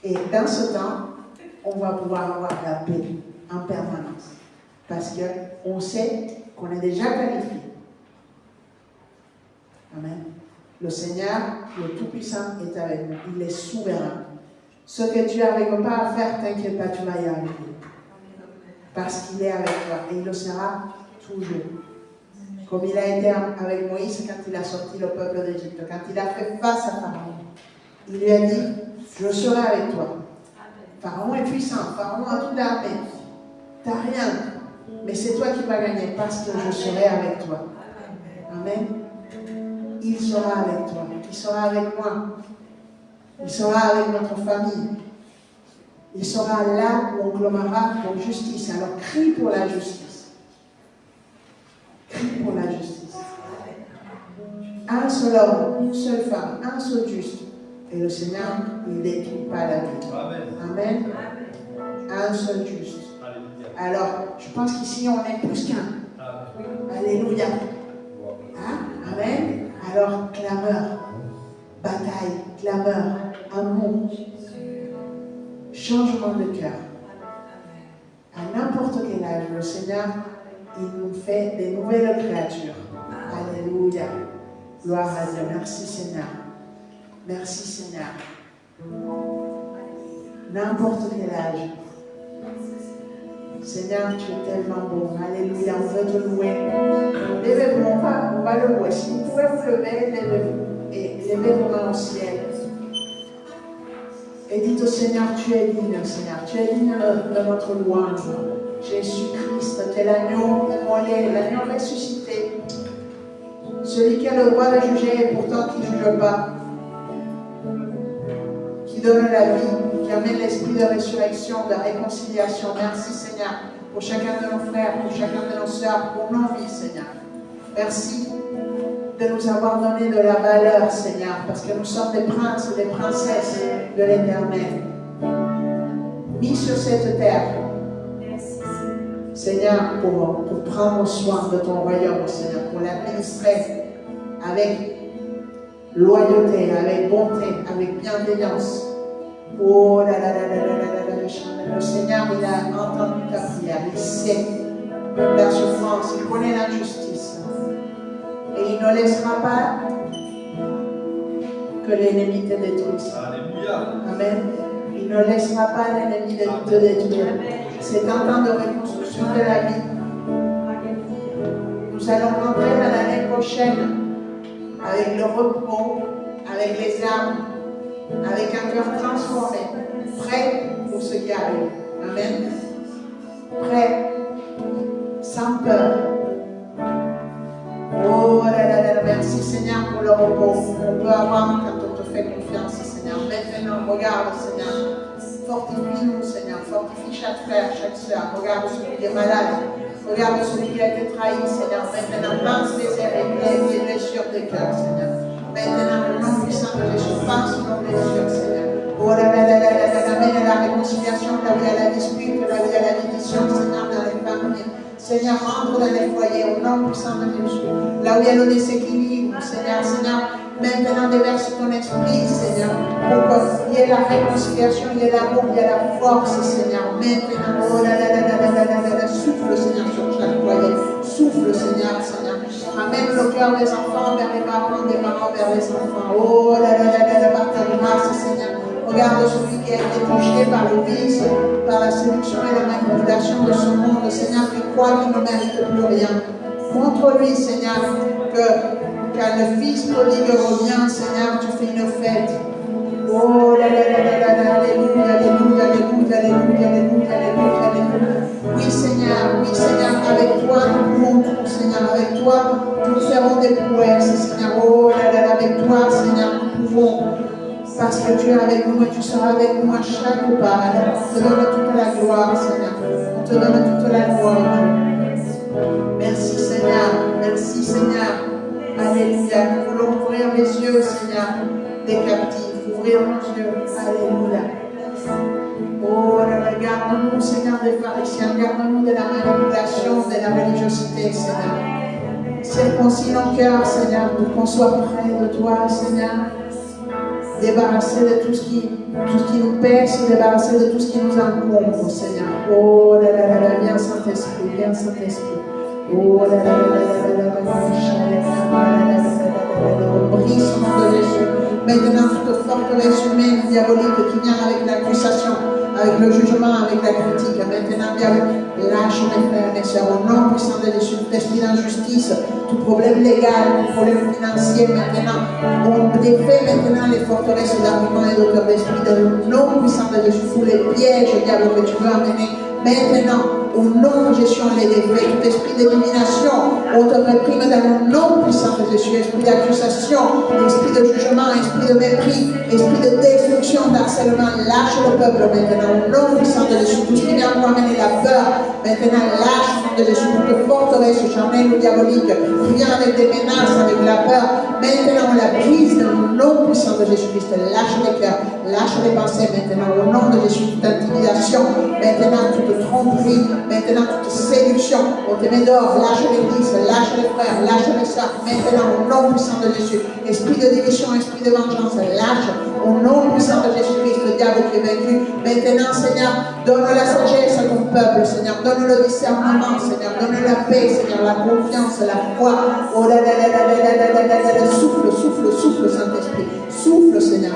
Et dans ce temps, on va pouvoir avoir la paix en permanence. Parce qu'on sait qu'on est déjà qualifié. Amen. Le Seigneur, le Tout-Puissant, est avec nous. Il est souverain. Ce que tu n'arrives pas à faire, t'inquiète pas, tu vas y arriver. Parce qu'il est avec toi. Et il le sera toujours. Comme il a été avec Moïse quand il a sorti le peuple d'Égypte. Quand il a fait face à Pharaon. Il lui a dit, je serai avec toi. Pharaon est puissant. Pharaon a toute l'armée. Tu n'as rien. Mais c'est toi qui vas gagner parce que je serai avec toi. Amen. Il sera avec toi. Il sera avec moi. Il sera avec notre famille. Il sera là où on clamera pour justice. Alors crie pour la justice. Crie pour la justice. Un seul homme, une seule femme, un seul juste. Et le Seigneur, il ne détruit pas la vie. Amen. Amen. Un seul juste. Alors, je pense qu'ici, on est plus qu'un. Alléluia. Hein? Amen. Alors, clameur, bataille, clameur, amour, changement de cœur. À n'importe quel âge, le Seigneur, il nous fait des nouvelles créatures. Alléluia. Gloire à Dieu. Merci Seigneur. Merci Seigneur. N'importe quel âge. Seigneur, tu es tellement bon. Alléluia. On veut te louer. Levez-vous, on va le louer. Si vous pouvez vous lever, levez-vous. Et levez vos mains au ciel. Et dites au Seigneur, tu es digne, Seigneur. Tu es digne de notre louange. Jésus-Christ, tu es l'agneau immolé, l'agneau ressuscité. Celui qui a le droit de juger et pourtant qui ne juge pas. Qui donne la vie, qui amène l'esprit de résurrection, de réconciliation. Merci Seigneur pour chacun de nos frères, pour chacun de nos sœurs, pour nos vies Seigneur. Merci de nous avoir donné de la valeur Seigneur, parce que nous sommes des princes et des princesses de l'Éternel. Mis sur cette terre, Seigneur, pour prendre soin de ton royaume Seigneur, pour l'administrer avec loyauté, avec bonté, avec bienveillance. Oh là là là là là là là, le Seigneur, il a entendu ta prière, il sait la souffrance, il connaît l'injustice. Et il ne laissera pas que l'ennemi te détruise. Alléluia. Amen. Il ne laissera pas l'ennemi te détruire. C'est un temps de reconstruction de la vie. Nous allons rentrer dans l'année prochaine avec le repos, avec les armes, avec un cœur transformé, prêt pour ce qui arrive. Amen. Prêt, sans peur. Oh là là là, merci Seigneur pour le repos. On peut avoir quand on te fait confiance, Seigneur. Maintenant, regarde Seigneur. Fortifie-nous, Seigneur. Fortifie chaque frère, chaque soeur. Regarde celui qui est malade. Regarde celui qui a été trahi, Seigneur. Maintenant, pense les blessures des cœurs, Seigneur. Maintenant, le nom puissant de Jésus, pense nos blessures, Seigneur. Oh là là là là là là, amène la réconciliation, là où il y a la dispute, là où il y a la division, Seigneur, dans les familles. Seigneur, rentre dans les foyers, au nom puissant de Jésus. Là où il y a le déséquilibre, Seigneur, maintenant déverse ton esprit, Seigneur, pour qu'il y ait la réconciliation, il y ait l'amour, il y ait la force, Seigneur. Maintenant, oh là là là là là là là là, souffle, Seigneur, sur chaque foyer. Souffle, Seigneur, Seigneur. Ramène le cœur des enfants vers les parents, des parents vers les enfants. Oh là là là là là, par ta grâce, Seigneur. Regarde celui qui a été touché par le vice, par la séduction et la manipulation de ce monde. Seigneur, tu crois qu'il ne mérite plus rien. Montre-lui, Seigneur, que quand le fils prodigue revient, Seigneur, tu fais une fête. Oh là là là là là, alléluia, alléluia, alléluia, alléluia, alléluia, alléluia, alléluia. Seigneur. Oui, Seigneur, avec toi, nous pouvons tout, Seigneur. Avec toi, nous ferons des prouesses, Seigneur. Oh là là, avec toi, Seigneur, nous pouvons. Parce que tu es avec nous et tu seras avec nous à chaque pas. Alors, on te donne toute la gloire, Seigneur. On te donne toute la gloire. Merci, Seigneur. Merci, Seigneur. Alléluia. Nous voulons ouvrir les yeux, Seigneur, des captifs. Ouvrir nos yeux. Alléluia. Oh là là, garde-nous, Seigneur, des pharisiens. Garde-nous de la manipulation, de la religiosité, Seigneur. Circoncis nos cœurs, Seigneur, pour qu'on soit près de toi, Seigneur. Débarrasser de tout ce qui nous pèse, débarrasser de tout ce qui nous encombre, Seigneur. Oh là là là là, viens Saint-Esprit, viens Saint-Esprit. Oh là là là là là là là, brise au nom de Jésus. Maintenant, toute forteresse humaine, diabolique qui vient avec l'accusation, avec le jugement, avec la critique. Maintenant, diable, lâche mes frères, mes soeurs, au nom puissant de Jésus, tout esprit d'injustice, tout problème légal, tout problème financier, maintenant, on défait maintenant les forteresses d'arguments et d'auteurs d'esprit, dans le nom puissant de Jésus, tous les pièges, diable, que tu veux amener. Maintenant, au nom de Jésus, on les défait. Tout esprit d'élimination, on te réprime dans le nom puissant de Jésus. Esprit d'accusation, esprit de jugement, esprit de mépris, esprit de destruction, d'harcèlement, lâche le peuple maintenant. Au nom puissant de Jésus, tout ce qui vient pour amener la peur, maintenant lâche au nom de Jésus. Toute forteresse charnelle ou diabolique qui vient avec des menaces, avec la peur, maintenant on la brise dans le nom puissant de Jésus-Christ. Lâche les cœurs, lâche les pensées maintenant. Au nom de Jésus, toute intimidation, maintenant toute tromperie, maintenant toute séduction, on te met dehors, lâche l'église, lâche les frères, lâche les sœurs, maintenant au nom puissant de Jésus, esprit de division, esprit de vengeance, lâche, au nom puissant de Jésus-Christ, le diable qui est vaincu, maintenant Seigneur, donne la sagesse à ton peuple, Seigneur, donne le discernement, Seigneur, donne la paix, Seigneur, la confiance, la foi, oh là là là là là là là là là, souffle, souffle, souffle, Saint-Esprit, souffle, Seigneur,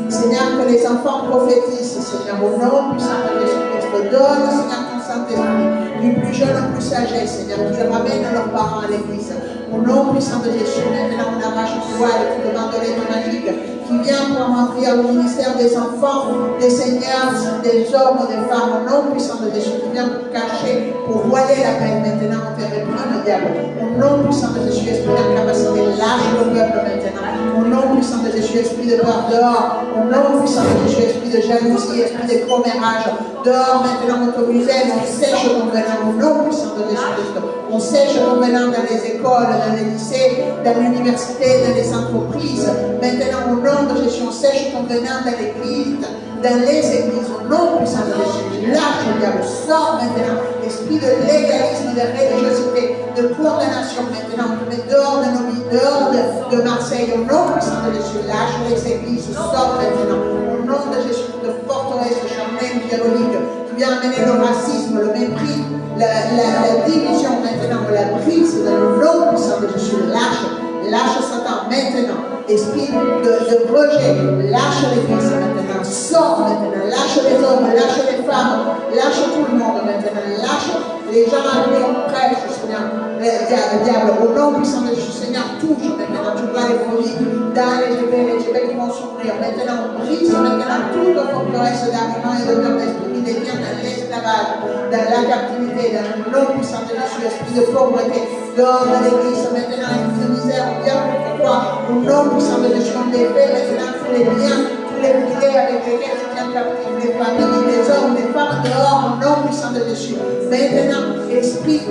Seigneur, que les enfants prophétisent, Seigneur, au nom puissant de Jésus-Christ, donne, Seigneur, ton Saint-Esprit, du plus jeune au plus âgé, Seigneur, qui ramène leurs parents à l'église. Au nom puissant de Jésus, maintenant on arrache le voile, tout le bandelet magique qui vient pour remplir le ministère des enfants, des seigneurs, des hommes, des femmes. Au nom puissant de Jésus, qui vient pour cacher, pour voiler la peine. Maintenant on te réprime, le diable. Au nom puissant de Jésus, esprit d'incapacité, lâche le peuple maintenant. Au nom puissant de Jésus, esprit de peur, dehors. Au nom puissant de Jésus, esprit de jalousie, esprit de commérage, dehors maintenant autorisé, on sèche ton venin. Au nom puissant de Jésus-Christ, on sèche ton venin dans les écoles, dans les lycées, dans l'université, dans les entreprises. Maintenant, au nom de Jésus, on sèche ton venin dans l'église, dans les églises. Au nom puissant de Jésus, lâche le diable, sort maintenant. Esprit de légalisme, de religiosité, de condamnation. Maintenant, on te met dehors de nos vies, dehors de Marseille. Au nom puissant de Jésus, lâche les églises, sort maintenant. Au nom de Jésus, de forteresse charnelle, diabolique, qui vient amener le racisme, le mépris, la division. Maintenant, on la brise dans le nom puissant de Jésus. Lâche Satan maintenant. Esprit de rejet, lâche l'église maintenant. Sors maintenant. Lâche les hommes, lâche les femmes, lâche tout le monde maintenant. Lâche les gens à qui on prêche, Seigneur. Le diable, au nom puissant de Jésus, Seigneur, touche maintenant. Tu vas les produits dans les GP qui vont s'ouvrir. Maintenant, on brise maintenant toute forteresse d'arguments et de cœur d'esprit qui détient dans l'esclavage, dans la captivité, dans le nom puissant de Jésus, esprit de pauvreté, dehors de l'église, maintenant, esprit de misère, on vient pour toi, au nom puissant de Jésus, on défait maintenant tous les liens, tous les filets avec lesquels tu tiens captif, les familles, les hommes, les femmes dehors, au nom puissant de Jésus. Maintenant, esprit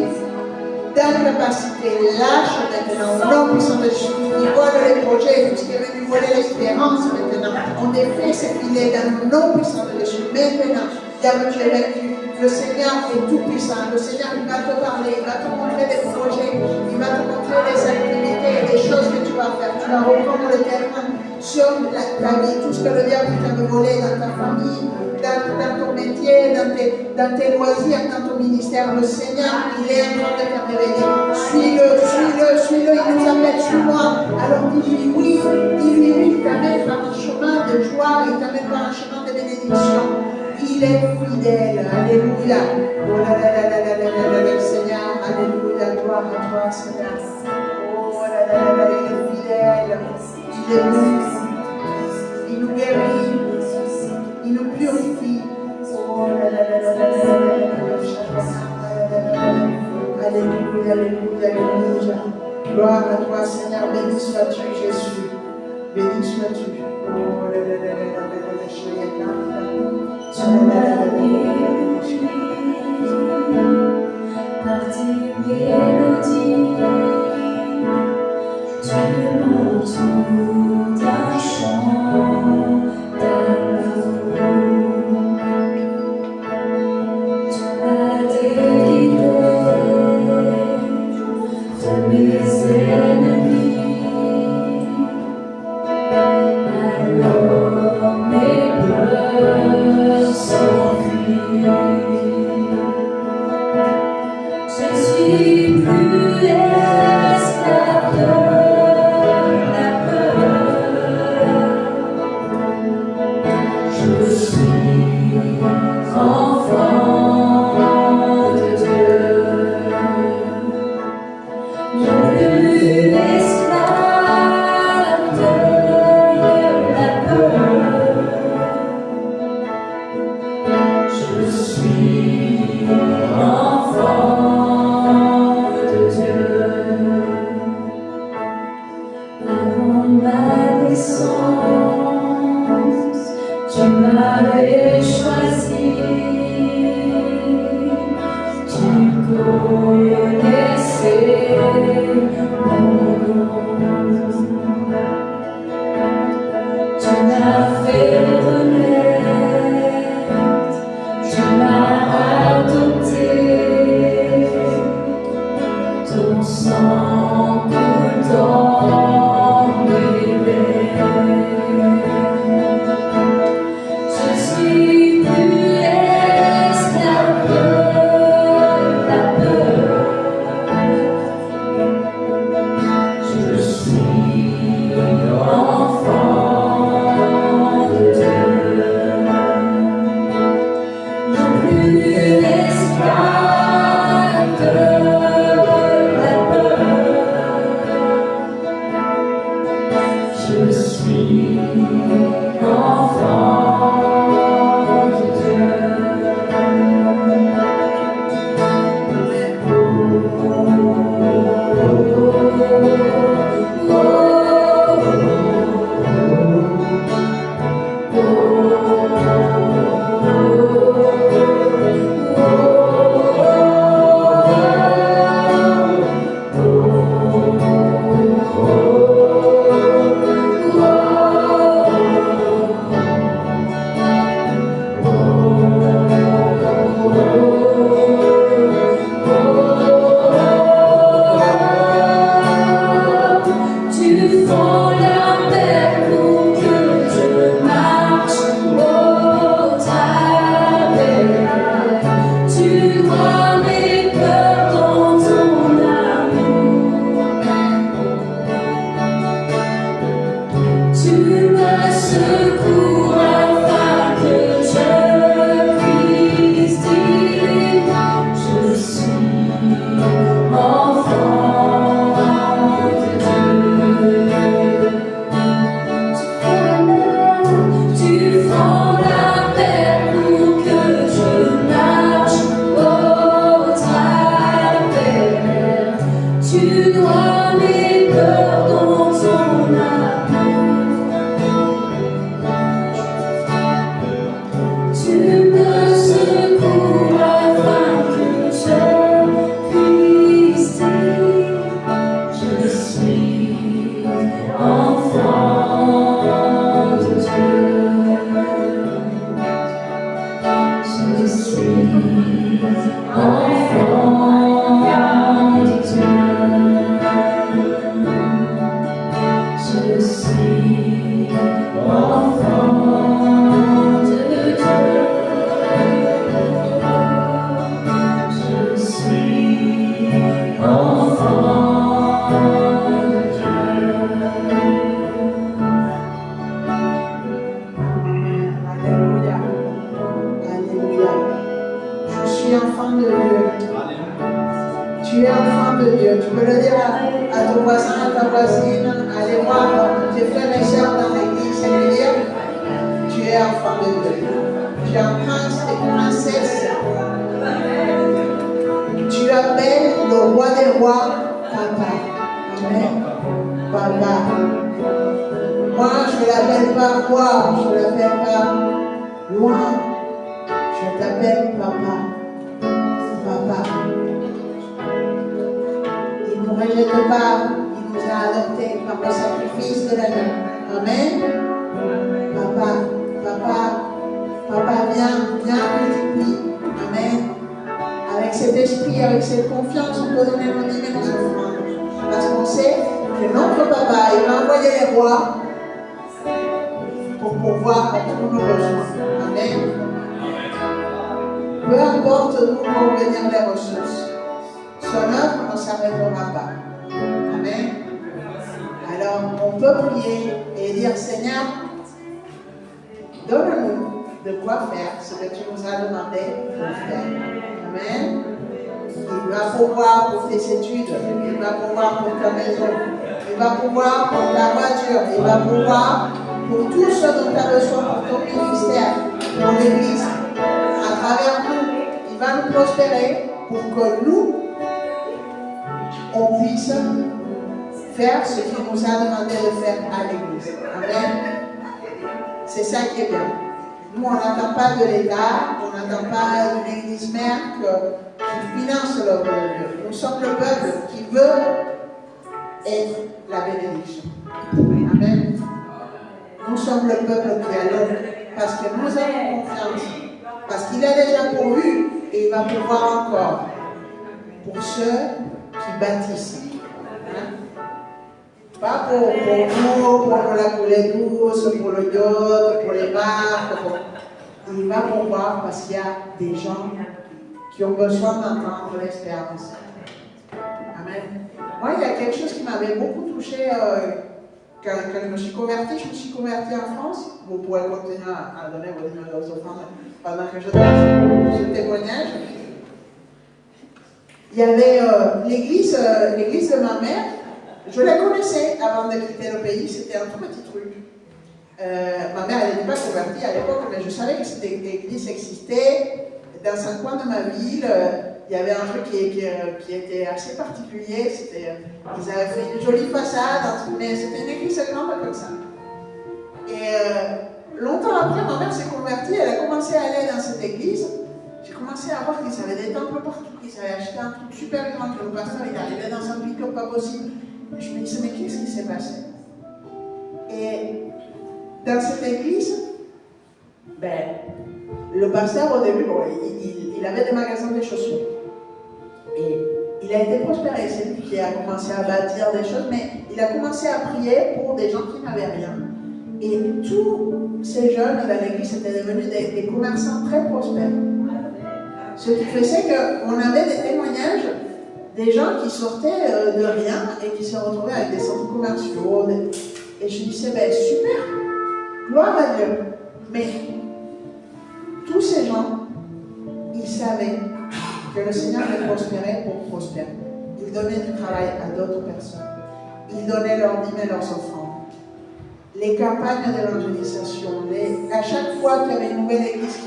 d'incapacité, lâche maintenant, au nom puissant de Jésus, qui vole les projets, tout ce qui est venu voler l'espérance maintenant. On défait ces filets dans le nom puissant de Jésus. Maintenant, diable, tu es vaincu. Le Seigneur est tout puissant. Le Seigneur, il va te parler, il va te montrer des projets, il va te montrer des activités, des choses que tu vas faire. Tu vas reprendre le terrain sur ta vie, tout ce que le diable t'a volé dans ta famille, dans ton métier, dans tes loisirs, dans ton ministère. Le Seigneur, il est en train de te révéler. Suis-le, il nous appelle, suis-moi. Alors dis-lui oui, il t'amène par un chemin de joie, il t'amène par un chemin de bénédiction. Il est fidèle, alléluia. Oh là là là là là là là là, Seigneur, alléluia, gloire à toi, Seigneur. Oh là là là là, il est fidèle, il est bon, il nous guérit, il nous purifie. Oh là là là là là là là là là. Alléluia, alléluia, alléluia. Gloire à toi, Seigneur. Béni sois-tu, Jésus. Béni sois-tu. Par tes mélodies, tu m'entoures d'un chant d'amour. Tu m'as délivré de mes ennemis. Alors mes peurs s'enfuient. Je suis plus esclave de la peur. Je suis enfant de Dieu. Non plus esclave de la peur. Je suis enfant de Dieu. Avant ma naissance, tu m'avais choisi. Tu connaissais mon nom. Tu m'as fait renaître. Tu m'as adopté. Ton sang coule dans mes veines. Je suis plus esclave de la peur. Je suis enfant de Dieu. Non plus esclave de la peur. Je suis enfant de Dieu. Tu fends la mer pour que je marche au travers. Tu vois mes peurs dans ton amour. Tu me secours afin que je puisse dire je suis enfant de Dieu. Tu fends la mer pour que je marche au travers. Tu vois mes peurs dans ton amour. Tu me secours afin que je puisse dire je suis enfant de Dieu. Je suis enfant de Dieu. Je suis enfant de Dieu. Je suis enfant de Dieu. Alléluia. Alléluia. Je suis enfant de Dieu. Tu es enfant de Dieu. Tu peux le dire à ton voisin, à ta voisine. Allez voir tes frères et sœurs dans l'église et lui dire tu es enfant de Dieu. Tu es un prince et une princesse. Tu as appelle le roi des rois Papa. Amen. Papa. Moi, je ne l'appelle pas roi, je ne l'appelle pas loin. Je t'appelle Papa. Papa. Il ne nous rejette pas, il nous a adoptés par le sacrifice de l'agneau. Amen. Papa, papa, papa, viens, multiplie. Amen. Avec cet esprit, avec cette confiance, on peut donner nos dîmes et nos offrandes. Parce qu'on sait que notre papa, il va envoyer les rois pour pouvoir tous nos besoins. Amen. Peu importe d'où vont venir les ressources, son œuvre ne s'arrêtera pas. Amen. Alors, on peut prier et dire, Seigneur, donne-nous de quoi faire ce que tu nous as demandé de faire. Amen. Il va pouvoir pour tes études, il va pouvoir pour ta maison, il va pouvoir pour ta voiture, il va pouvoir pour tout ce dont tu as besoin pour ton ministère, pour l'Église, à travers nous. Il va nous prospérer pour que nous, on puisse faire ce qu'il nous a demandé de faire à l'Église. Amen. C'est ça qui est bien. Nous, on n'attend pas de l'État, on n'attend pas d'une église mère qui finance l'œuvre de Dieu. Nous sommes le peuple qui veut être la bénédiction. Amen. Nous sommes le peuple qui a l'œuvre parce que nous avons confiance, parce qu'il a déjà pourvu et il va pouvoir encore pour ceux qui bâtissent. Pas pour nous, pour la coulée douce, pour le yacht, pour les marques. Il va pouvoir parce qu'il y a des gens qui ont besoin d'entendre l'expérience. Amen. Moi, il y a quelque chose qui m'avait beaucoup touché quand je me suis convertie. Je me suis convertie en France. Vous pourrez continuer à donner vos offrandes pendant que je donne ce témoignage. Il y avait l'église de ma mère. Je la connaissais avant de quitter le pays, c'était un tout petit truc. Ma mère, elle n'était pas convertie à l'époque, mais je savais que cette église existait. Dans un coin de ma ville, il y avait un truc qui était assez particulier. Ils avaient fait une jolie façade, mais c'était une église grande comme ça. Et longtemps après, ma mère s'est convertie, elle a commencé à aller dans cette église. J'ai commencé à voir qu'ils avaient des temples partout, qu'ils avaient acheté un truc super grand, que le pasteur il arrivait dans un pick-up pas possible. Je me disais, mais qu'est-ce qui s'est passé? Et dans cette église, le pasteur au début, il avait des magasins de chaussures. Et il a été prospéré, c'est lui qui a commencé à bâtir des choses, mais il a commencé à prier pour des gens qui n'avaient rien. Et tous ces jeunes dans l'église étaient devenus des commerçants très prospères. Ce qui faisait qu'on avait des témoignages des gens qui sortaient de rien et qui se retrouvaient avec des centres commerciaux. Et je disais, super, gloire à Dieu. Mais tous ces gens, ils savaient que le Seigneur les prospérait pour prospérer. Ils donnaient du travail à d'autres personnes. Ils donnaient leurs dîmes et leurs offrandes. Les campagnes d'évangélisation, à chaque fois qu'il y avait une nouvelle église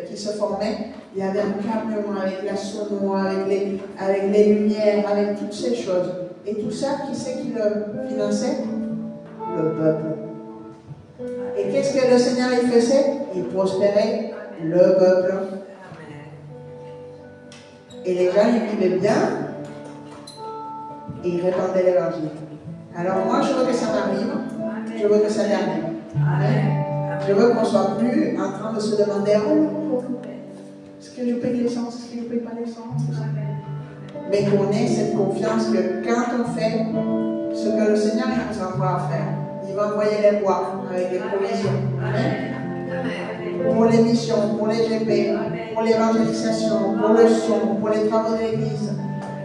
qui se formait, il y avait un camion avec la sono, avec les lumières, avec toutes ces choses. Et tout ça, qui c'est qui le finançait? Le peuple. Et qu'est-ce que le Seigneur il faisait? Il prospérait le peuple. Et les gens, ils vivaient bien et ils répandaient l'évangile. Alors moi, je veux que ça m'arrive. Je veux que ça m'arrive. Amen. Je veux qu'on ne soit plus en train de se demander, est-ce que je paye l'essence? Est-ce que je ne paye pas l'essence? Mais qu'on ait cette confiance que quand on fait ce que le Seigneur nous envoie à faire, il va envoyer les rois avec des provisions. Amen. Pour les missions, pour les GP, pour l'évangélisation, pour le son, pour les travaux de l'église,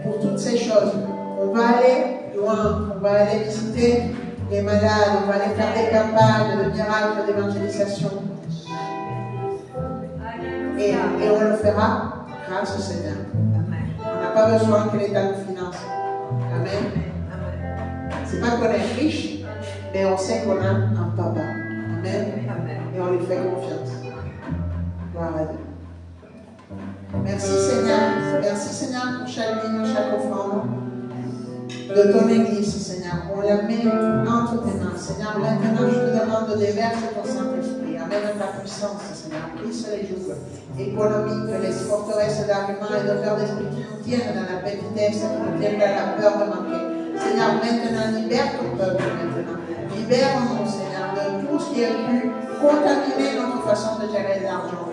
pour toutes ces choses. On va aller loin, on va aller visiter les malades, on va aller faire des campagnes de miracles, d'évangélisation. Et on le fera grâce au Seigneur. On n'a pas besoin que l'État nous finance. Amen. C'est pas qu'on est riche, mais on sait qu'on a un papa. Amen. Et on lui fait confiance. Gloire à Dieu. Merci Seigneur. merci Seigneur pour chaque ligne, chaque offrande de ton Église, Seigneur. On la met entre tes mains, Seigneur. Maintenant, je te demande de déverser ton Saint-Esprit. Amène ta puissance, Seigneur. Brise les jougs économiques, les forteresses d'arguments et de peur d'esprit qui nous tiennent dans la petitesse, qui nous tiennent dans la peur de manquer. Seigneur, maintenant, libère ton peuple maintenant. Libère-nous, Seigneur, de tout ce qui a pu contaminer notre façon de gérer l'argent.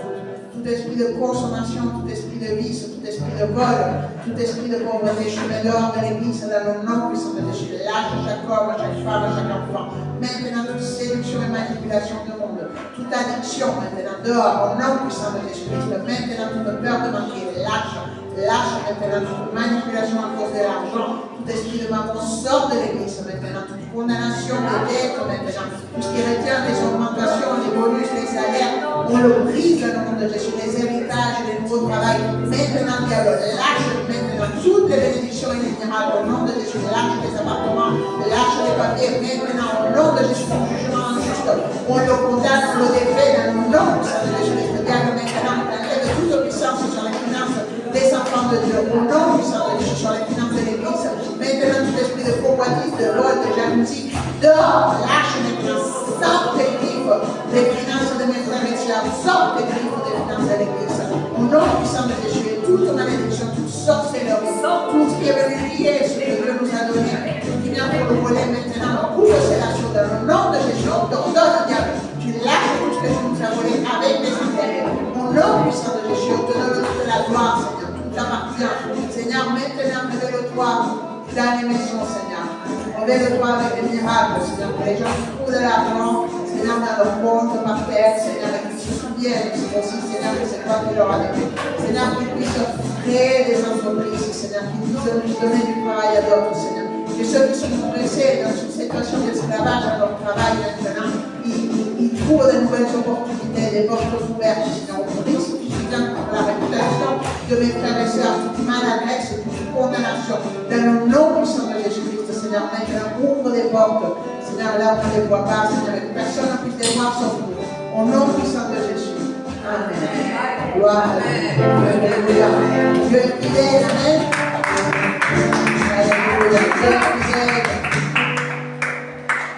Tout esprit de consommation, tout esprit de vice, tout esprit de vol, tout esprit de pauvreté, je mets dehors de l'église dans le nom puissant de Jésus. Lâche à chaque homme, à chaque femme, à chaque enfant. Maintenant, toute séduction et manipulation du monde, toute addiction, maintenant, dehors, au nom puissant de Jésus-Christ. Maintenant, toute peur de manquer, lâche maintenant toute manipulation à cause de l'argent, tout esprit de maman sort de l'église maintenant, toute condamnation des dettes maintenant, tout ce qui retient les augmentations, les bonus, les salaires, on le brise dans le nom de Jésus, les héritages, les nouveaux travails, maintenant diable, lâche maintenant toutes les bénédictions inémirables au nom de Jésus, lâche les appartements, lâche les papiers, maintenant au nom de Jésus, ton jugement injuste, on le condamne, on le défait dans le nom de Jésus, le diable maintenant, on enlève toute puissance sur les finances des enfants de Dieu, au nom puissant de Jésus, sur les finances de l'église, maintenant tout esprit de convoitise, de vol, de jalousie, dehors, lâche maintenant, sors tes griffes des finances de mes frères et sœurs, sors tes griffes des finances de l'église, au nom puissant de Jésus, et toute malédiction, toute sorcellerie, tout ce qui est venu lier ce que Dieu nous a donné, qui vient pour le voler maintenant, coupe ces choses dans le nom de Jésus, on t'ordonne, diable, tu lâches tout ce que tu nous as volé avec les intérêts, au nom puissant de Jésus, on te donne toute la gloire, Seigneur. T'appartient. Seigneur, maintenant, révèle-toi dans les maisons, Seigneur. Révèle-toi avec des miracles, Seigneur, que les gens trouvent de l'argent, Seigneur, dans leur compte par terre, Seigneur, et qu'ils se souviennent aussi, Seigneur, que c'est toi qui leur as donné. Seigneur, qu'ils puissent créer des entreprises, Seigneur, qu'ils puissent donner du travail à d'autres, Seigneur. Que ceux qui sont pressés dans une situation d'esclavage à leur travail maintenant, ils trouvent de nouvelles opportunités, des portes ouvertes, Seigneur, au risque. La réputation de mes frères et sœurs, toute maladresse, toute condamnation, dans le nom puissant de Jésus-Christ, Seigneur, maintenant ouvre des portes, Seigneur, là où on ne les voit pas, Seigneur, et que personne ne puisse les voir sauf nous, au nom puissant de Jésus. Amen. Gloire à Dieu. Alléluia. Dieu est fidèle, amen. Alléluia.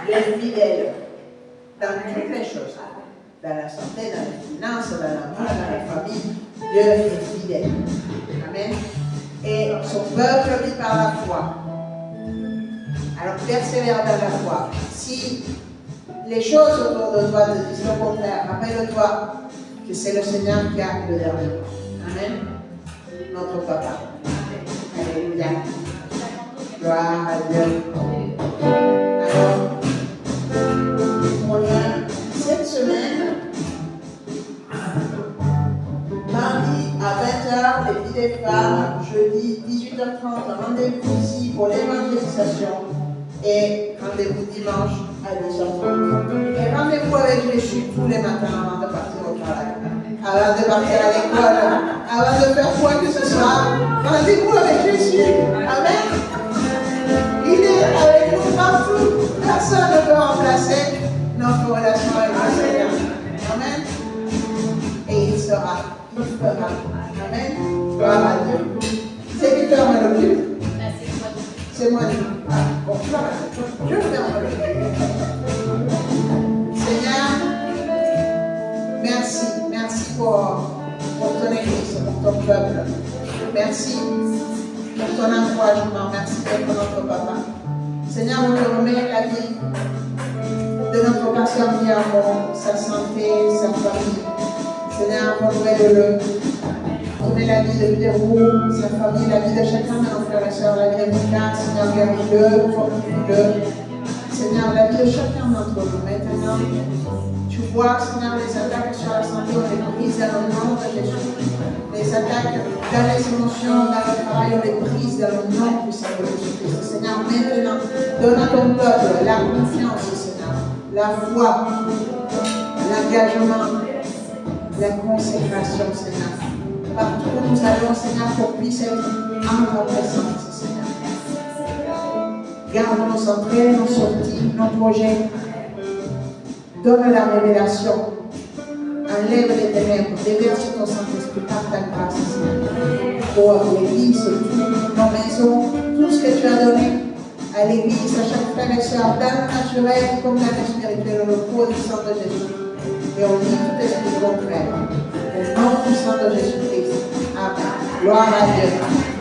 Dieu est fidèle dans toutes les choses. Dans la santé, dans les finances, dans l'amour, dans la famille, Dieu est fidèle. Amen. Et son peuple vit par la foi. Alors persévère dans la foi. Si les choses autour de toi te disent le contraire, rappelle-toi que c'est le Seigneur qui a le dernier mot. Amen. Notre Papa. Alléluia. Gloire à Dieu. Alors, cette semaine, mardi à 20h, les filles des femmes, jeudi 18h30, rendez-vous ici pour l'évangélisation et rendez-vous dimanche à 10h30. Et rendez-vous avec Jésus tous les matins avant de partir au travail, avant de partir à l'école, avant de faire quoi que ce soit. Rendez-vous avec Jésus. Amen. Il est avec nous partout. Personne ne peut remplacer notre relation avec le Seigneur. Amen. Et il sera. Il fera. Amen. Gloire à Dieu. C'est qui ferme le cul? C'est moi. Ah, bon, je ferme le cul. Seigneur, merci. Merci pour ton Église, pour ton peuple. Merci pour ton encouragement. Merci d'être notre Papa. Seigneur, on te remet la vie de notre pasteur Guillermo, sa santé, sa famille. Seigneur, renouvelle-le. On met la vie de Pierrot, sa famille, la vie de chacun de nos frères et sœurs, la vie de Mika, Seigneur, guéris-le, fortifie-le. Seigneur, la vie de chacun d'entre nous. Maintenant, tu vois, Seigneur, les attaques sur la santé, on les brise dans le nom de Jésus. Les attaques dans les émotions, dans le travail, on les brise dans le nom puissant de Jésus-Christ. Seigneur, maintenant, donne à ton peuple la confiance, Seigneur, la foi, l'engagement, la consécration, Seigneur. Partout où nous allons, Seigneur, qu'on puisse être en ta présence, Seigneur. Garde nos entrées, nos sorties, nos projets. Donne la révélation à Enlève les ténèbres, déverse ton Saint-Esprit par ta grâce, Seigneur. Pour l'Église, toutes nos maisons, tout ce que tu as donné à l'Église, à chaque frère et soeur, dans le naturel comme dans le spirituel, au nom du sang de Jésus. Et on dit tout esprit contraire. Au nom du sang de Jésus-Christ. Amen. Gloire à Dieu.